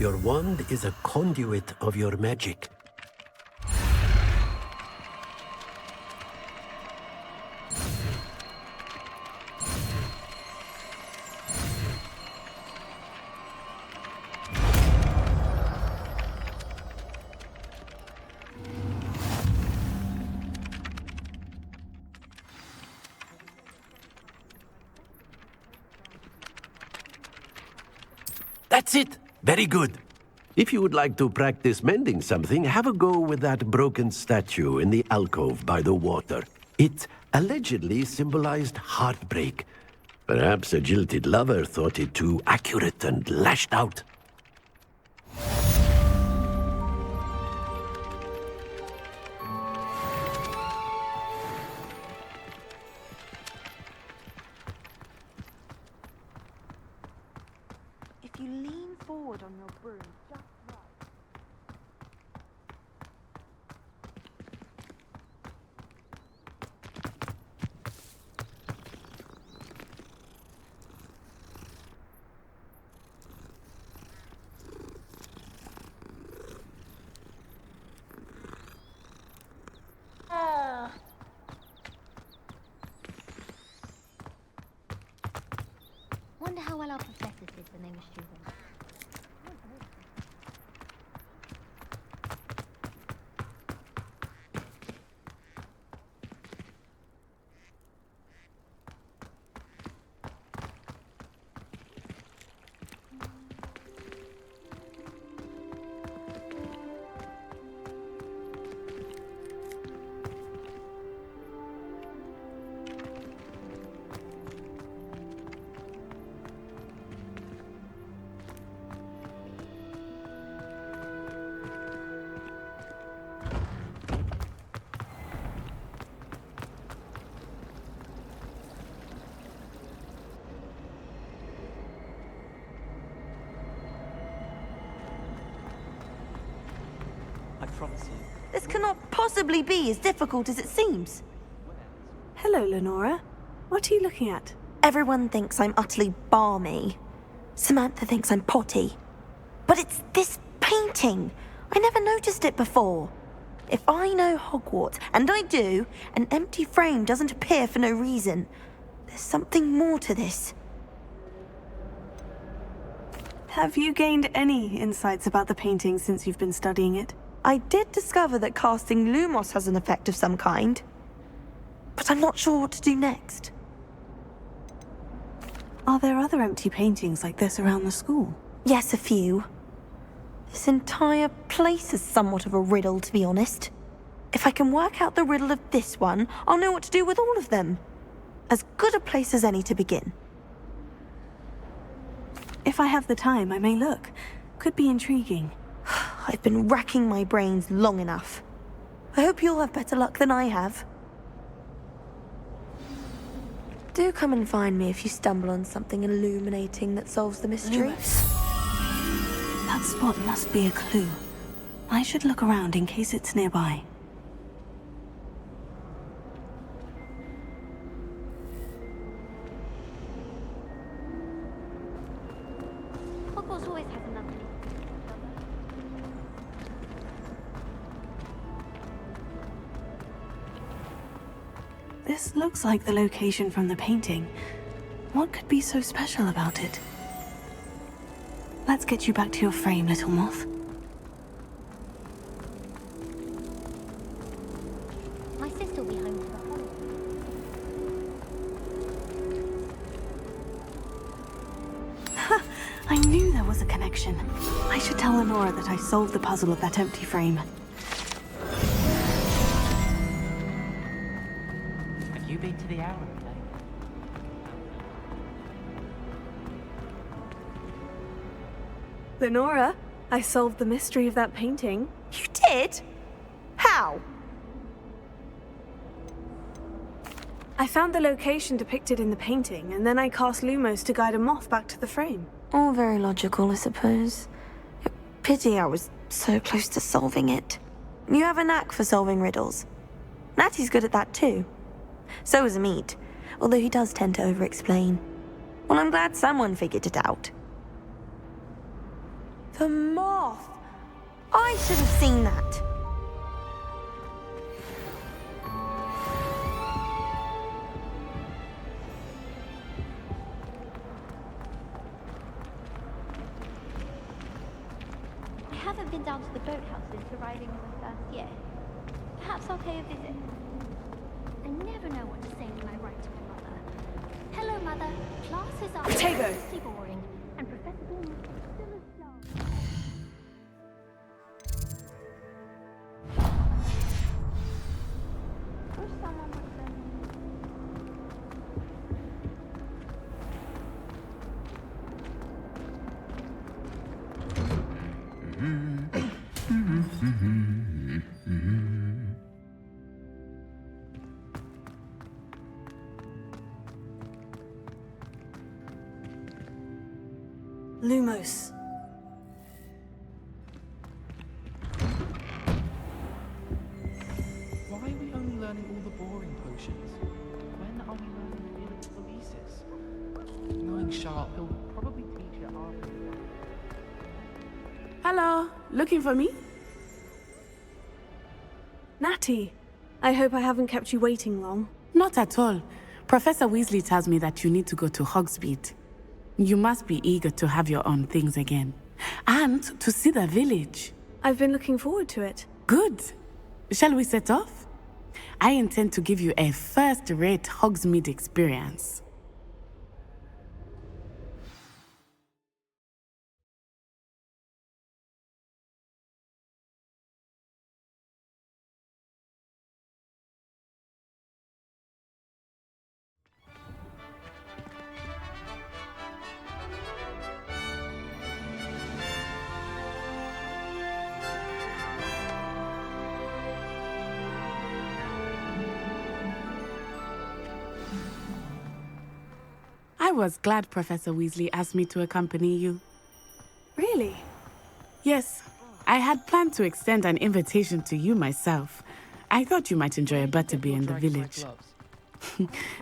your wand is a conduit of your magic. That's it! Very good. If you would like to practice mending something, have a go with that broken statue in the alcove by the water. It allegedly symbolized heartbreak. Perhaps a jilted lover thought it too accurate and lashed out. If you lean forward on your broom, just right. how well our professors did when they were students. I promise you. This cannot possibly be as difficult as it seems. Hello, Lenora. What are you looking at? Everyone thinks I'm utterly balmy. Samantha thinks I'm potty. But it's this painting. I never noticed it before. If I know Hogwarts, and I do, an empty frame doesn't appear for no reason. There's something more to this. Have you gained any insights about the painting since you've been studying it? I did discover that casting Lumos has an effect of some kind. But I'm not sure what to do next. Are there other empty paintings like this around the school? Yes, a few. This entire place is somewhat of a riddle, to be honest. If I can work out the riddle of this one, I'll know what to do with all of them. As good a place as any to begin. If I have the time, I may look. Could be intriguing. I've been racking my brains long enough. I hope you'll have better luck than I have. Do come and find me if you stumble on something illuminating that solves the mystery. That spot must be a clue. I should look around in case it's nearby. Hogwarts always has another. This looks like the location from the painting. What could be so special about it? Let's get you back to your frame, little moth. My sister will be home for the holiday. Ha! I knew there was a connection. I should tell Lenora that I solved the puzzle of that empty frame. Have you been to the Hour today? Lenora, I solved the mystery of that painting. You did? How? I found the location depicted in the painting, and then I cast Lumos to guide a moth back to the frame. All very logical, I suppose. Pity I was so close to solving it. You have a knack for solving riddles. Natty's good at that too. So is Amit, although he does tend to over-explain. Well, I'm glad someone figured it out. The moth! I should have seen that. I haven't been down to the boathouse since arriving in my first year. Perhaps I'll pay a visit. I never know what to say when I write to my mother. Hello, Mother. Classes are mostly boring, and Professor Bournemouth is still as dull. Wish someone would send me. Lumos. Why are we only learning all the boring potions? When are we learning the Ilic Knowing Sharp, he'll probably teach it after. Hello, looking for me? Natty, I hope I haven't kept you waiting long. Not at all. Professor Weasley tells me that you need to go to Hogsmeade. You must be eager to have your own things again. And to see the village. I've been looking forward to it. Good. Shall we set off? I intend to give you a first-rate Hogsmeade experience. I was glad Professor Weasley asked me to accompany you. Really? Yes. I had planned to extend an invitation to you myself. I thought you might enjoy a butterbeer in the village.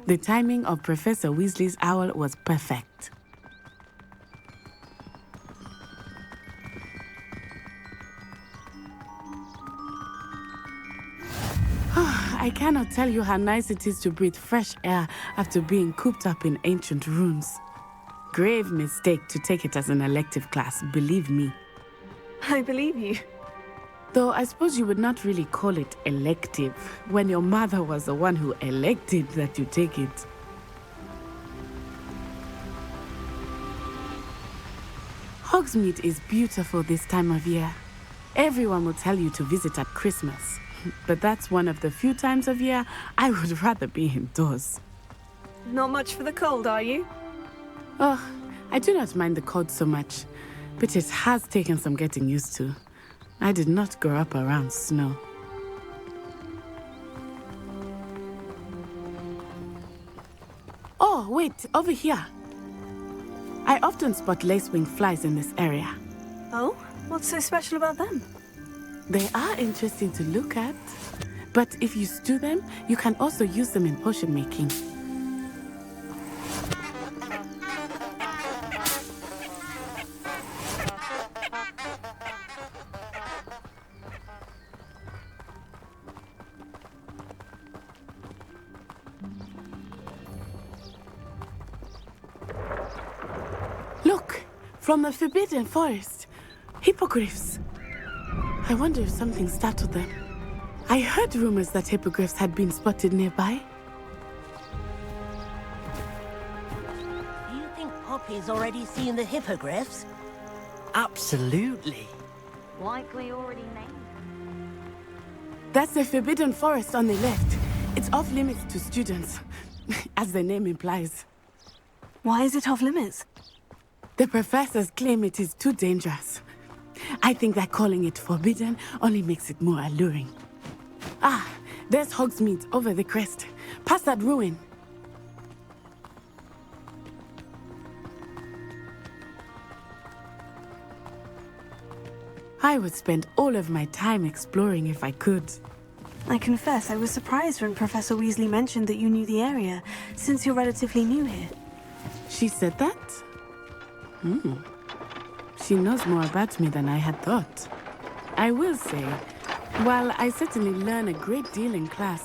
The timing of Professor Weasley's owl was perfect. I cannot tell you how nice it is to breathe fresh air after being cooped up in ancient ruins. Grave mistake to take it as an elective class, believe me. I believe you. Though I suppose you would not really call it elective when your mother was the one who elected that you take it. Hogsmeade is beautiful this time of year. Everyone will tell you to visit at Christmas. But that's one of the few times of year I would rather be indoors. Not much for the cold, are you? Oh, I do not mind the cold so much, but it has taken some getting used to. I did not grow up around snow. Oh, wait, over here. I often spot lacewing flies in this area. Oh? What's so special about them? They are interesting to look at, but if you stew them, you can also use them in potion making. Look, from the Forbidden Forest, hippogriffs. I wonder if something startled them. I heard rumors that hippogriffs had been spotted nearby. Do you think Poppy's already seen the hippogriffs? Absolutely. Likely already named. That's the Forbidden Forest on the left. It's off limits to students, as the name implies. Why is it off limits? The professors claim it is too dangerous. I think that calling it forbidden only makes it more alluring. Ah, there's Hogsmeade over the crest. Past that ruin. I would spend all of my time exploring if I could. I confess I was surprised when Professor Weasley mentioned that you knew the area, since you're relatively new here. She said that? She knows more about me than I had thought. I will say, while I certainly learn a great deal in class,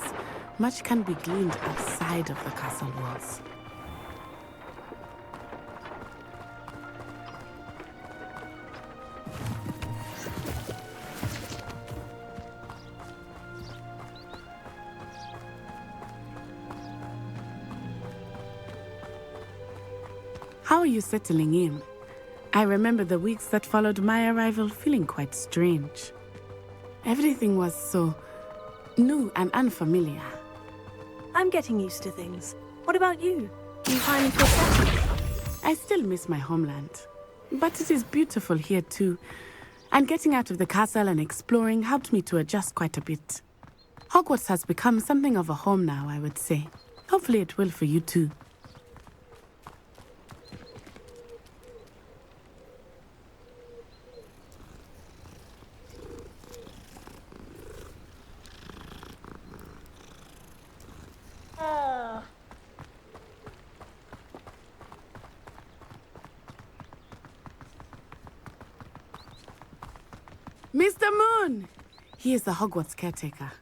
much can be gleaned outside of the castle walls. How are you settling in? I remember the weeks that followed my arrival feeling quite strange. Everything was so new and unfamiliar. I'm getting used to things. What about you? Do you finally feel settled? I still miss my homeland. But it is beautiful here too. And getting out of the castle and exploring helped me to adjust quite a bit. Hogwarts has become something of a home now, I would say. Hopefully it will for you too. Mr. Moon! He is the Hogwarts caretaker.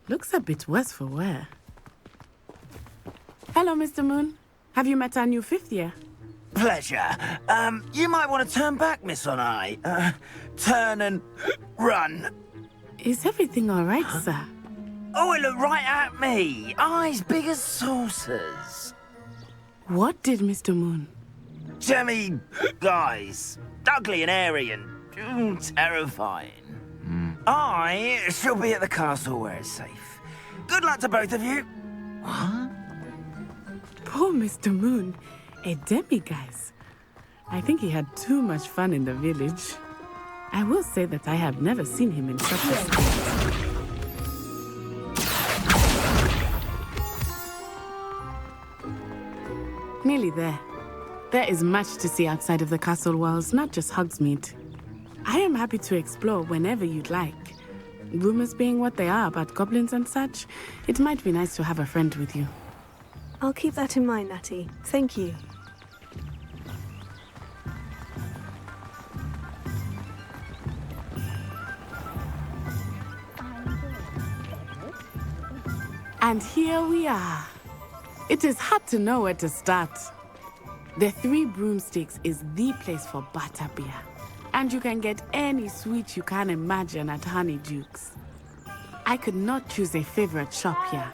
Looks a bit worse for wear. Hello, Mr. Moon. Have you met our new fifth year? Pleasure. You might want to turn back, Miss Onai. Turn and run. Is everything all right, sir? Oh, it looked right at me. Eyes big as saucers. What did Mr. Moon? Jemmy, guys. Ugly and airy and terrifying. I shall be at the castle where it's safe. Good luck to both of you. What? Poor Mr. Moon. A demiguise. I think he had too much fun in the village. I will say that I have never seen him in such a state. Nearly there. There is much to see outside of the castle walls, not just Hogsmeade. I am happy to explore whenever you'd like. Rumors being what they are about goblins and such, it might be nice to have a friend with you. I'll keep that in mind, Natty. Thank you. And here we are. It is hard to know where to start. The Three Broomsticks is the place for butterbeer. And you can get any sweet you can imagine at Honeyduke's. I could not choose a favorite shop here.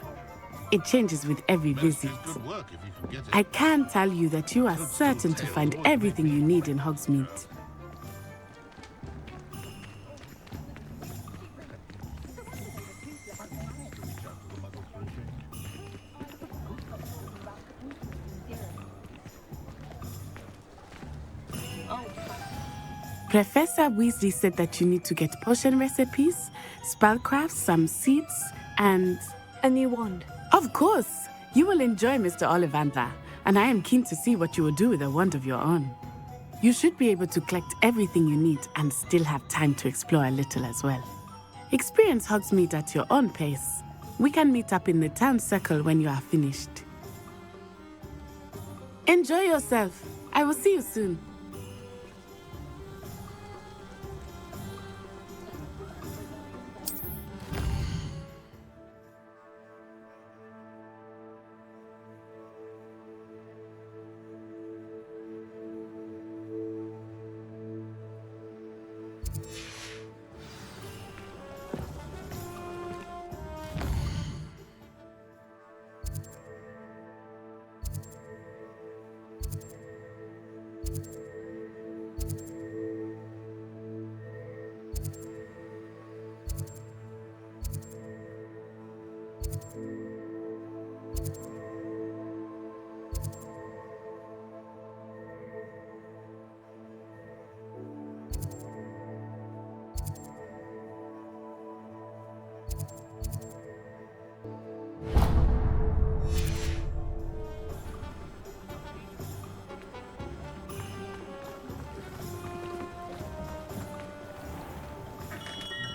It changes with every visit. I can tell you that you are certain to find everything you need in Hogsmeade. Professor Weasley said that you need to get potion recipes, spellcrafts, some seeds, and... a new wand. Of course! You will enjoy Mr. Ollivander, and I am keen to see what you will do with a wand of your own. You should be able to collect everything you need and still have time to explore a little as well. Experience Hogsmeade at your own pace. We can meet up in the town circle when you are finished. Enjoy yourself. I will see you soon.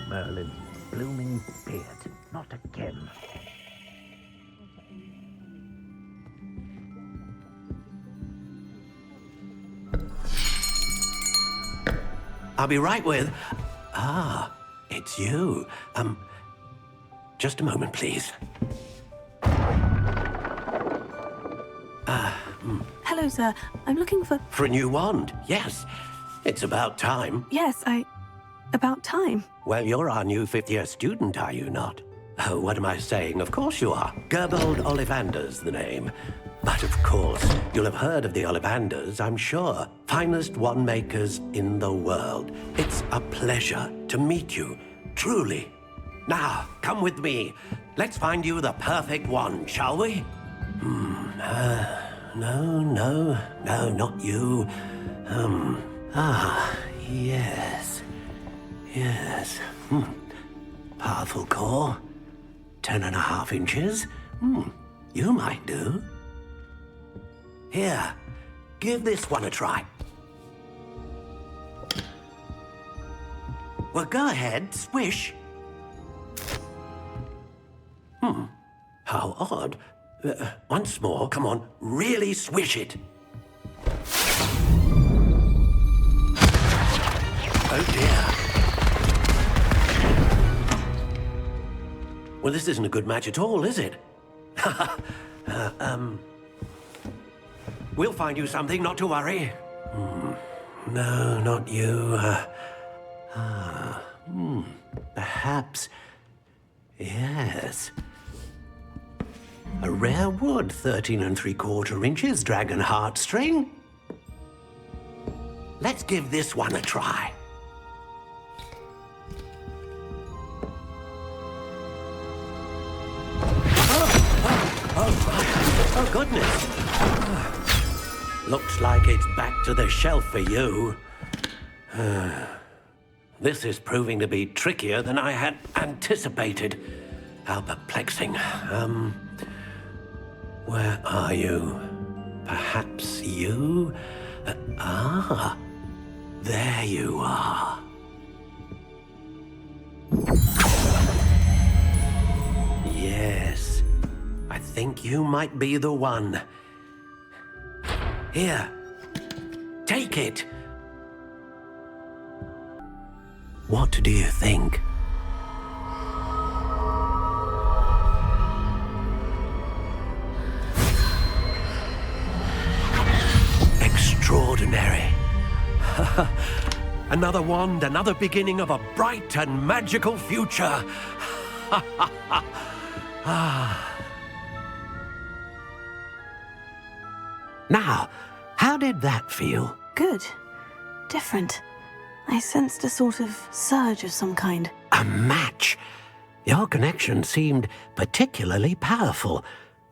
Merlin's blooming beard. Not again. I'll be right with... Ah, it's you. Just a moment, please. Hello, sir. I'm looking for... For a new wand, yes. It's about time. Yes, about time. Well, you're our new fifth-year student, are you not? Oh, what am I saying? Of course you are. Gerbold Ollivander's the name. But of course, you'll have heard of the Ollivanders, I'm sure. Finest wand makers in the world. It's a pleasure to meet you, truly. Now, come with me. Let's find you the perfect wand, shall we? No, not you. Yes. Powerful core. 10.5 inches. You might do. Here, give this one a try. Well, go ahead, swish. How odd. Once more, come on, really swish it. Oh dear. Well, this isn't a good match at all, is it? We'll find you something, not to worry. No, not you. Perhaps... Yes. A rare wood, 13 3/4 inches, dragon heartstring. Let's give this one a try. Oh, goodness. Looks like it's back to the shelf for you. This is proving to be trickier than I had anticipated. How perplexing. Where are you? Perhaps you? There you are. Yes, I think you might be the one. Here, take it. What do you think? Extraordinary. Another wand, another beginning of a bright and magical future. Now, how did that feel? Good. Different. I sensed a sort of surge of some kind. A match. Your connection seemed particularly powerful.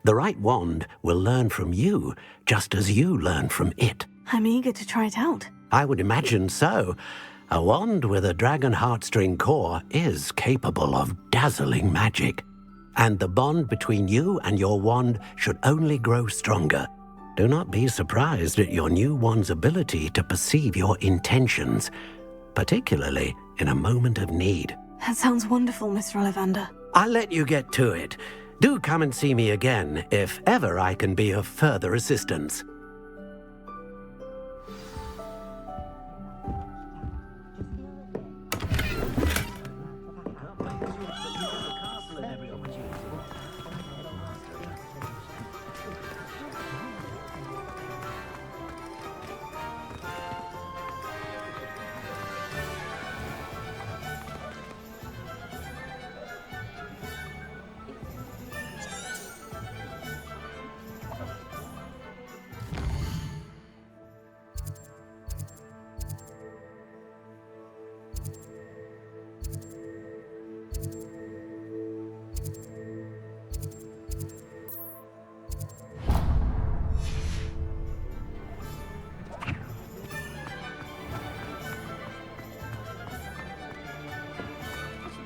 The right wand will learn from you, just as you learn from it. I'm eager to try it out. I would imagine so. A wand with a dragon heartstring core is capable of dazzling magic. And the bond between you and your wand should only grow stronger. Do not be surprised at your new wand's ability to perceive your intentions, particularly in a moment of need. That sounds wonderful, Mr. Ollivander. I'll let you get to it. Do come and see me again if ever I can be of further assistance.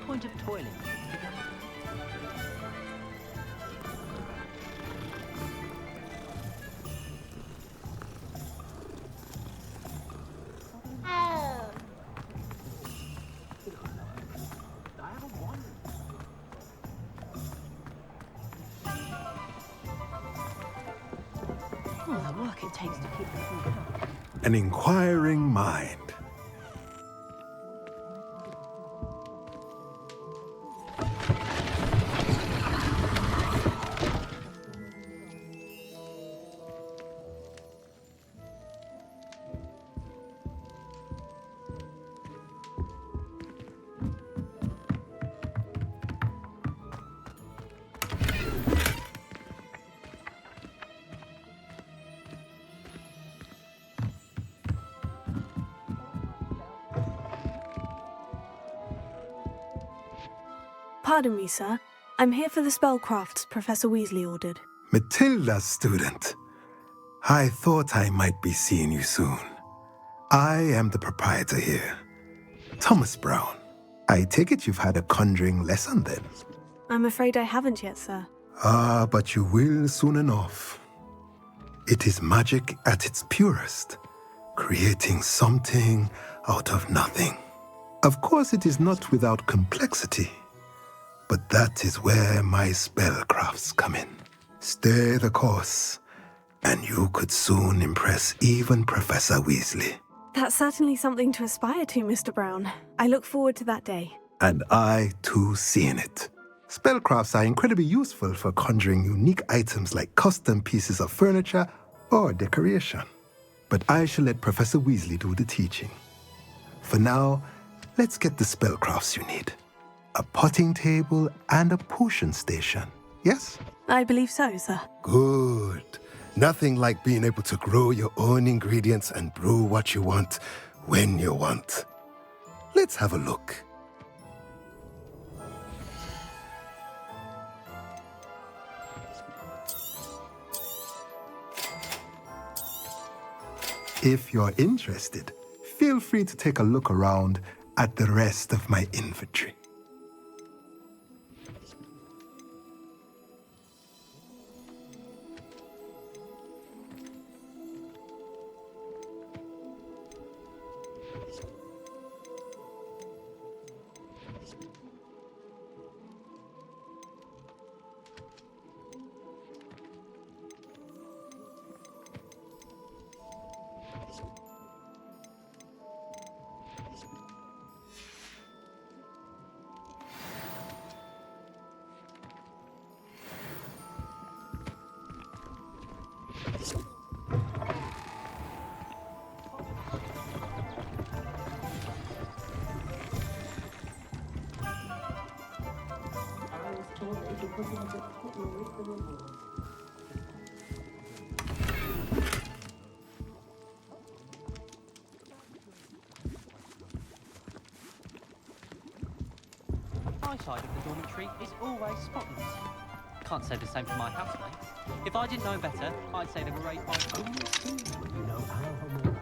Point of toiling. Oh, the work it takes to keep the food up. An inquiring mind. Pardon me, sir. I'm here for the spellcrafts Professor Weasley ordered. Matilda's student. I thought I might be seeing you soon. I am the proprietor here, Thomas Brown. I take it you've had a conjuring lesson then? I'm afraid I haven't yet, sir. Ah, but you will soon enough. It is magic at its purest, creating something out of nothing. Of course, it is not without complexity, but that is where my spellcrafts come in. Stay the course, and you could soon impress even Professor Weasley. That's certainly something to aspire to, Mr. Brown. I look forward to that day. And I, too, seeing it. Spellcrafts are incredibly useful for conjuring unique items like custom pieces of furniture or decoration. But I shall let Professor Weasley do the teaching. For now, let's get the spellcrafts you need. A potting table and a potion station, yes? I believe so, sir. Good. Nothing like being able to grow your own ingredients and brew what you want, when you want. Let's have a look. If you're interested, feel free to take a look around at the rest of my inventory. My side of the dormitory is always spotless. Can't say the same for my housemates. If I didn't know better, I'd say they were raised by you know our homeowner.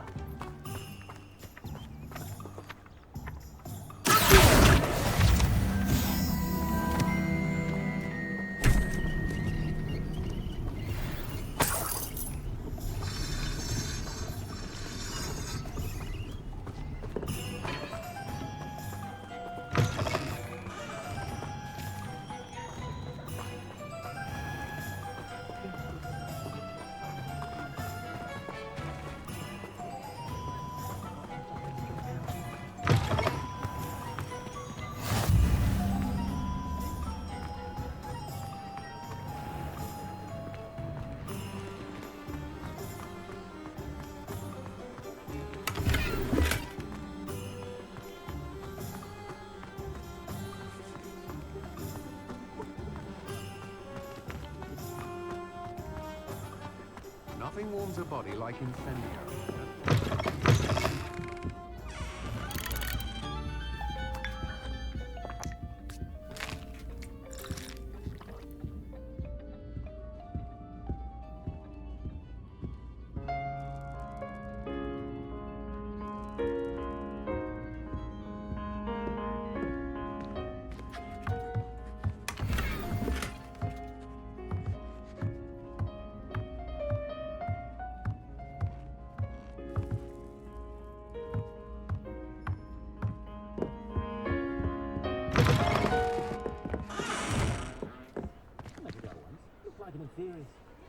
Nothing warms a body like incendio.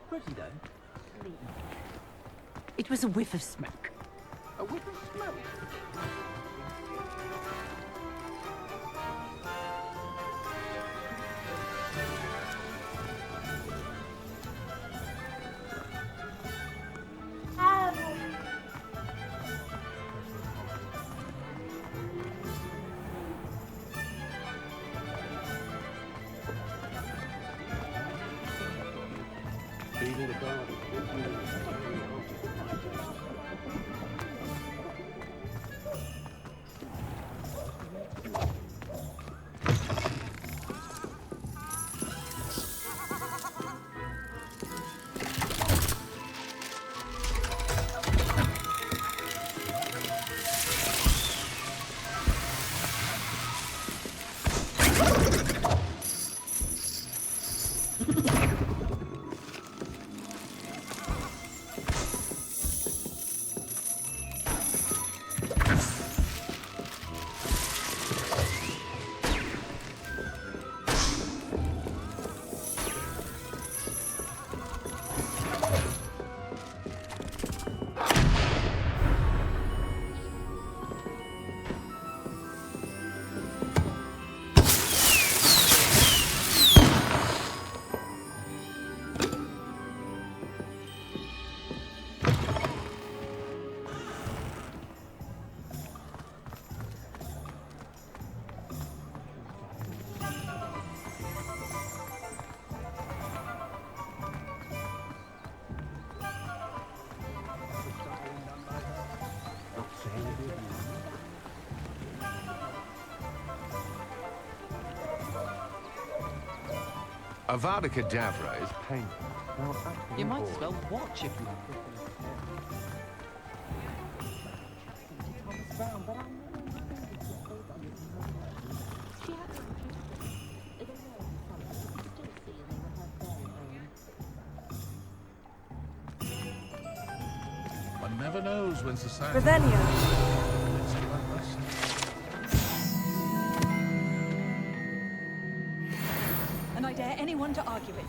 Pretty though. It was a whiff of smoke. A whiff of smoke? Avada Kedavra is painful. You might as well watch if you One never knows when society... And I dare anyone to argue it.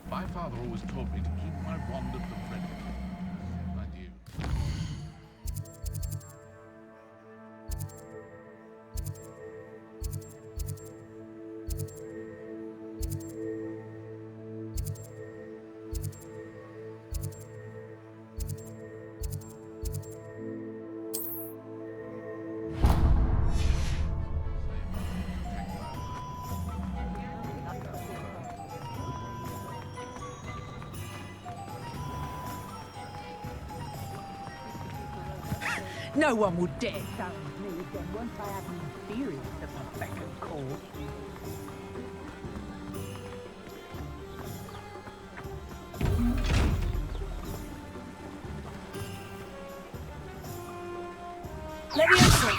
My father always taught me to keep my wand at the ready. And you? No one would dare challenge me again once I have the experience at my beck and call. Leviosa!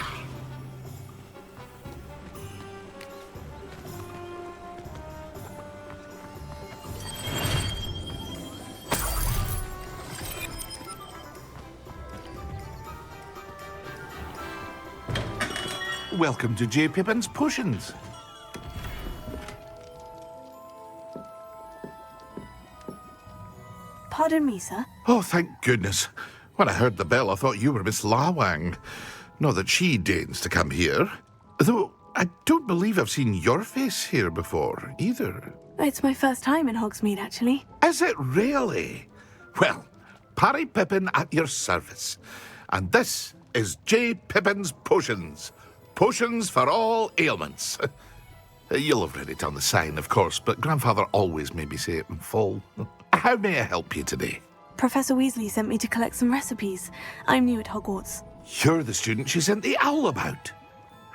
Welcome to J. Pippin's Potions. Pardon me, sir. Oh, thank goodness. When I heard the bell, I thought you were Miss Lawang. Not that she deigns to come here. Though, I don't believe I've seen your face here before, either. It's my first time in Hogsmeade, actually. Is it really? Well, Parry Pippin at your service. And this is J. Pippin's Potions. Potions for all ailments. You'll have read it on the sign, of course, but Grandfather always made me say it in full. How may I help you today? Professor Weasley sent me to collect some recipes. I'm new at Hogwarts. You're the student she sent the owl about.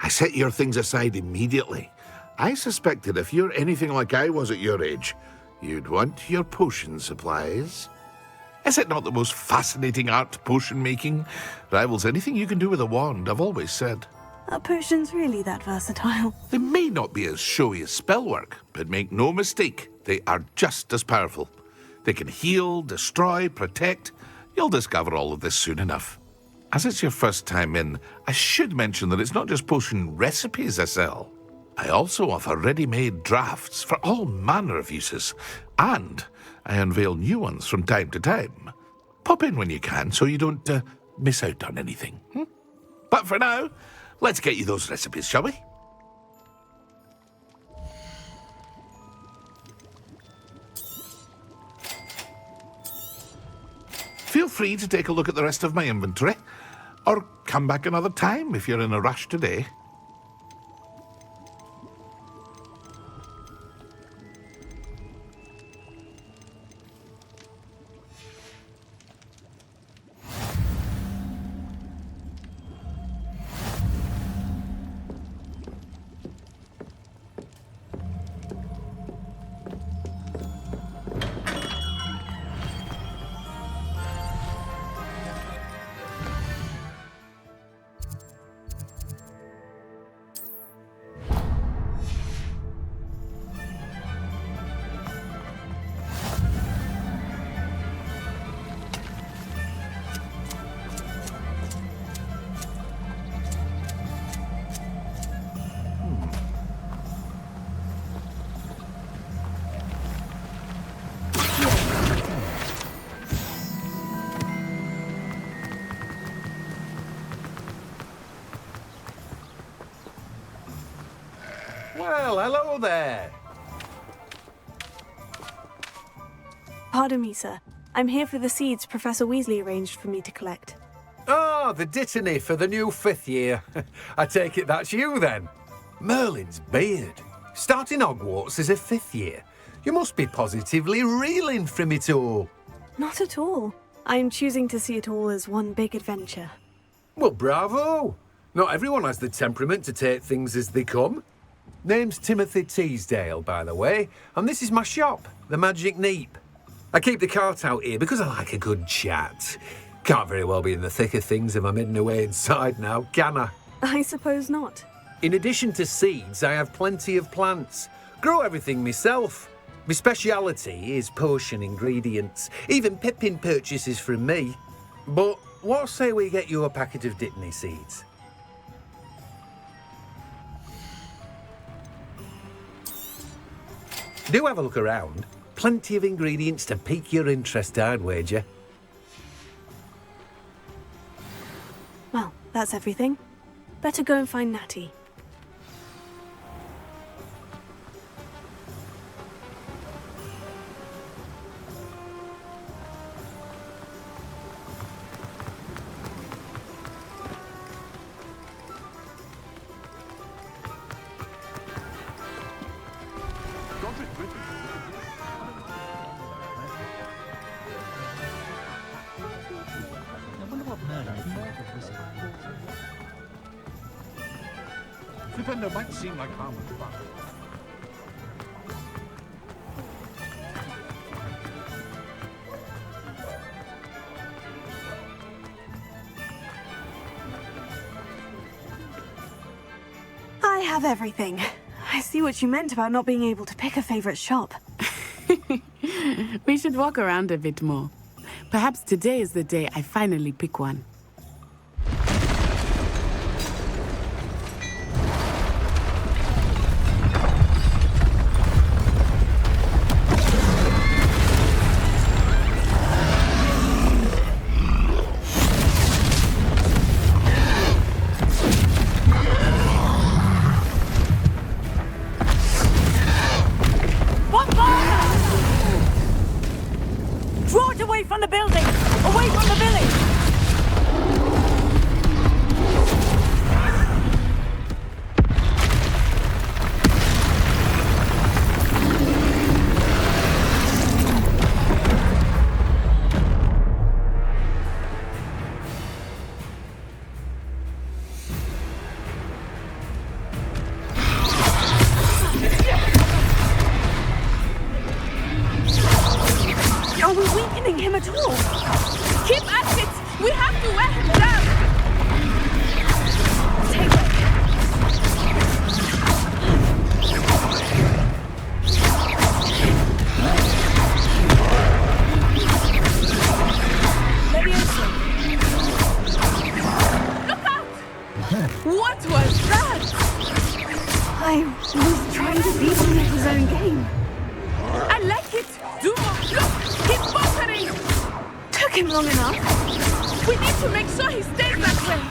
I set your things aside immediately. I suspected if you're anything like I was at your age, you'd want your potion supplies. Is it not the most fascinating art, potion making? Rivals anything you can do with a wand, I've always said. Are potions really that versatile? They may not be as showy as spellwork, but make no mistake, they are just as powerful. They can heal, destroy, protect. You'll discover all of this soon enough. As it's your first time in, I should mention that it's not just potion recipes I sell. I also offer ready-made drafts for all manner of uses, and I unveil new ones from time to time. Pop in when you can so you don't miss out on anything. But for now, let's get you those recipes, shall we? Feel free to take a look at the rest of my inventory, or come back another time if you're in a rush today. Hello there. Pardon me, sir. I'm here for the seeds Professor Weasley arranged for me to collect. Ah, the dittany for the new 5th year. I take it that's you then. Merlin's beard. Starting Hogwarts as a 5th year. You must be positively reeling from it all. Not at all. I'm choosing to see it all as one big adventure. Well, bravo. Not everyone has the temperament to take things as they come. Name's Timothy Teasdale, by the way, and this is my shop, the Magic Neep. I keep the cart out here because I like a good chat. Can't very well be in the thick of things if I'm hidden away inside now, can I? I suppose not. In addition to seeds, I have plenty of plants. Grow everything myself. My speciality is potion ingredients. Even Pippin purchases from me. But what say we get you a packet of Dittany seeds? Do have a look around. Plenty of ingredients to pique your interest, I'd wager. Well, that's everything. Better go and find Natty. Flipendo might seem like harmless fun. I have everything. I see what you meant about not being able to pick a favorite shop. We should walk around a bit more. Perhaps today is the day I finally pick one. Draw it away from the building! Away from the village! Are we weakening him at all? Keep at it! We have to wear him down! Take Look out! What was that? I was trying to beat him at his own game. I like it! Do more! Look! Keep buffering! Took him long enough. We need to make sure he stays that way!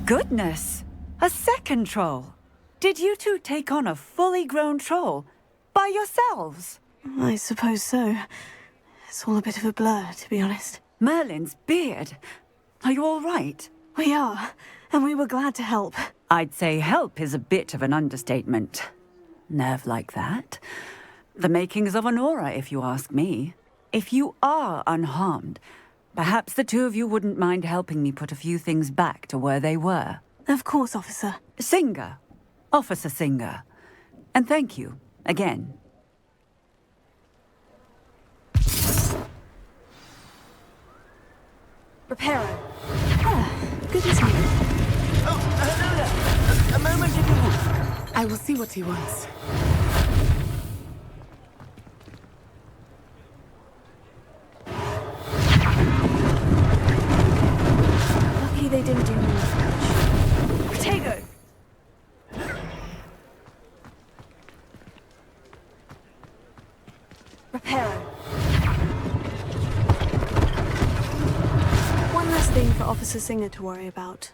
Goodness! A second troll! Did you two take on a fully grown troll? By yourselves? I suppose so. It's all a bit of a blur, to be honest. Merlin's beard. Are you all right? We are, and we were glad to help. I'd say help is a bit of an understatement. Nerve like that. The makings of an aura, if you ask me. If you are unharmed, perhaps the two of you wouldn't mind helping me put a few things back to where they were. Of course, officer. Singer. Officer Singer. And thank you, again. Reparo. Ah, good to see you. Oh, hello there. A moment if you will. I will see what he wants. Lucky they didn't do more. Protego! Reparo. One less thing for Officer Singer to worry about.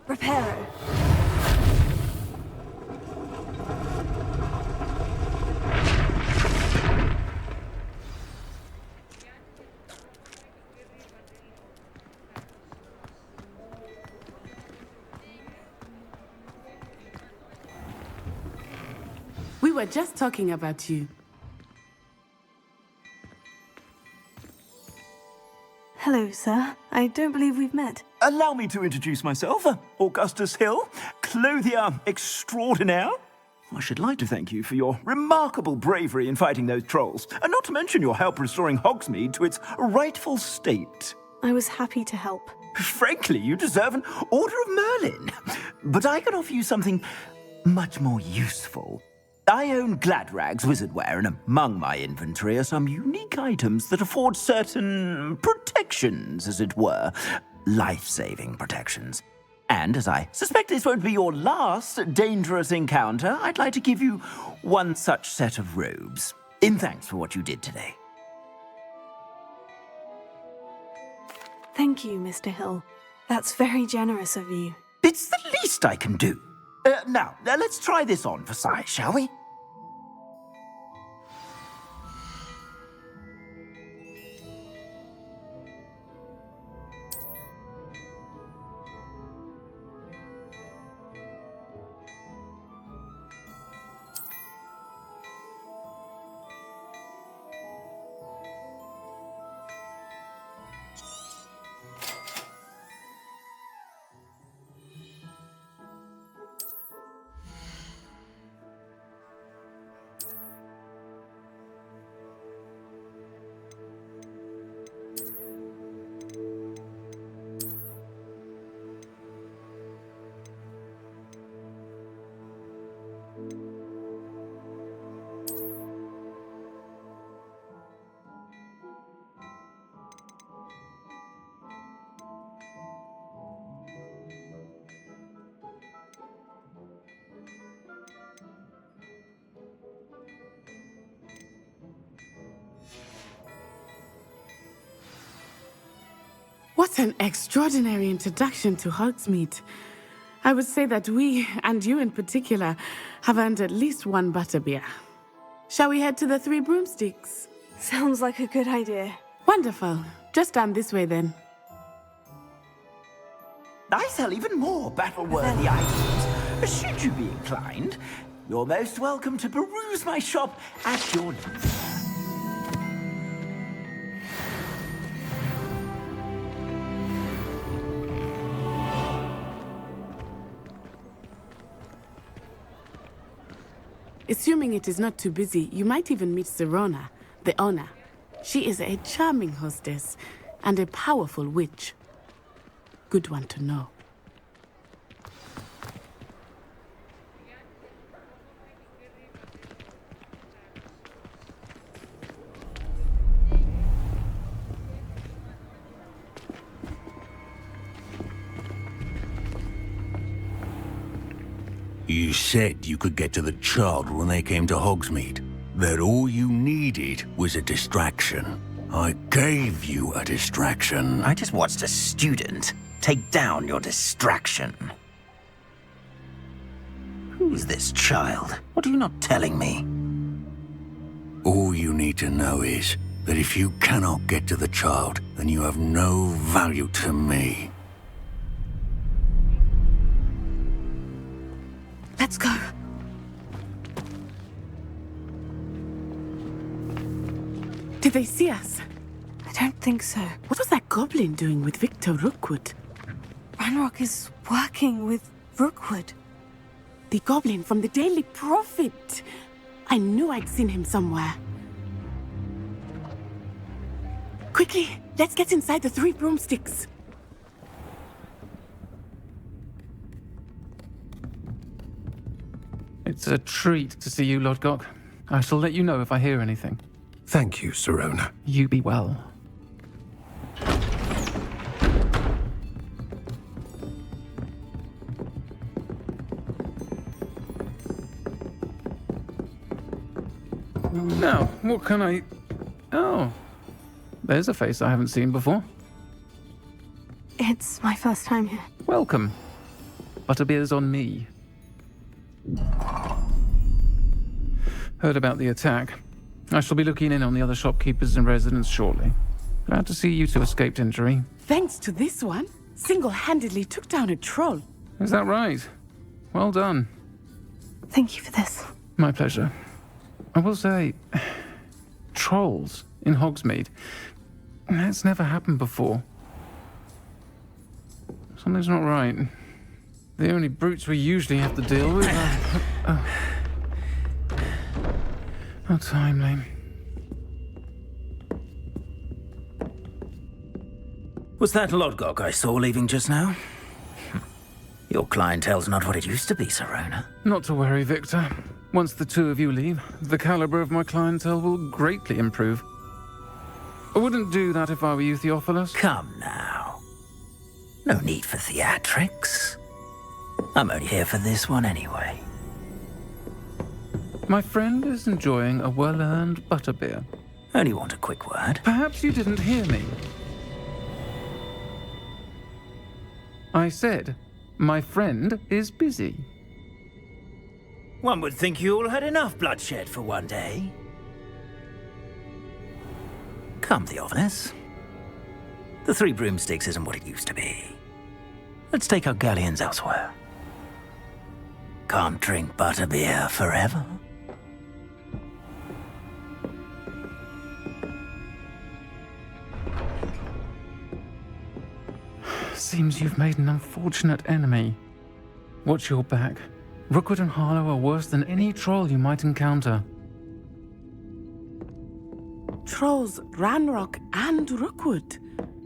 Reparo. We were just talking about you. Hello, sir. I don't believe we've met. Allow me to introduce myself, Augustus Hill, clothier extraordinaire. I should like to thank you for your remarkable bravery in fighting those trolls, and not to mention your help restoring Hogsmeade to its rightful state. I was happy to help. Frankly, you deserve an Order of Merlin. But I can offer you something much more useful. I own Gladrag's wizardware, and among my inventory are some unique items that afford certain protections, as it were. Life-saving protections. And as I suspect this won't be your last dangerous encounter, I'd like to give you one such set of robes, in thanks for what you did today. Thank you, Mr. Hill. That's very generous of you. It's the least I can do. Now, let's try this on for size, shall we? What an extraordinary introduction to Hogsmeade. I would say that we, and you in particular, have earned at least one butterbeer. Shall we head to the Three Broomsticks? Sounds like a good idea. Wonderful. Just down this way then. I sell even more battle-worthy items. Should you be inclined, you're most welcome to peruse my shop at your leisure. Assuming it is not too busy, you might even meet Serona, the owner. She is a charming hostess and a powerful witch. Good one to know. You said you could get to the child when they came to Hogsmeade. That all you needed was a distraction. I gave you a distraction. I just watched a student take down your distraction. Who's this child? What are you not telling me? All you need to know is that if you cannot get to the child, then you have no value to me. Let's go. Did they see us? I don't think so. What was that goblin doing with Victor Rookwood? Ranrock is working with Rookwood. The goblin from the Daily Prophet. I knew I'd seen him somewhere. Quickly, let's get inside the 3 broomsticks. It's a treat to see you, Lodgok. I shall let you know if I hear anything. Thank you, Sirona. You be well. Now, what can I... Oh, there's a face I haven't seen before. It's my first time here. Welcome. Butterbeer's on me. Heard about the attack. I shall be looking in on the other shopkeepers and residents shortly. Glad to see you two escaped injury. Thanks to this one, single-handedly took down a troll. Is that right? Well done. Thank you for this. My pleasure. I will say, trolls in Hogsmeade. That's never happened before. Something's not right. The only brutes we usually have to deal with are... How timely. Was that Lodgok I saw leaving just now? Your clientele's not what it used to be, Sirona. Not to worry, Victor. Once the two of you leave, the caliber of my clientele will greatly improve. I wouldn't do that if I were you, Theophilus. Come now. No need for theatrics. I'm only here for this one anyway. My friend is enjoying a well-earned butterbeer. Only want a quick word. Perhaps you didn't hear me. I said, my friend is busy. One would think you all had enough bloodshed for one day. Come, Theophilus. The 3 broomsticks isn't what it used to be. Let's take our galleons elsewhere. Can't drink butterbeer forever. Seems you've made an unfortunate enemy. Watch your back. Rookwood and Harlow are worse than any troll you might encounter. Trolls, Ranrock, and Rookwood.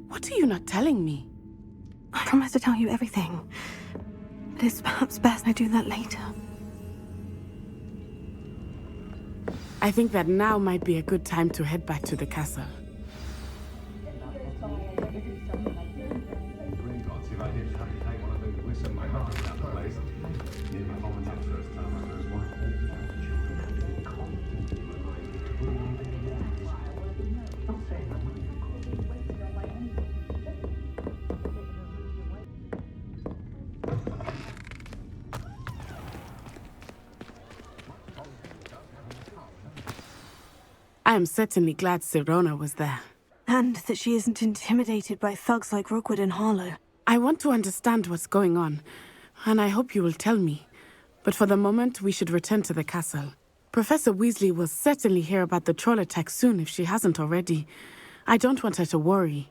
What are you not telling me? I promise to tell you everything. But it's perhaps best I do that later. I think that now might be a good time to head back to the castle. I am certainly glad Sirona was there. And that she isn't intimidated by thugs like Rookwood and Harlow. I want to understand what's going on, and I hope you will tell me. But for the moment, we should return to the castle. Professor Weasley will certainly hear about the troll attack soon if she hasn't already. I don't want her to worry.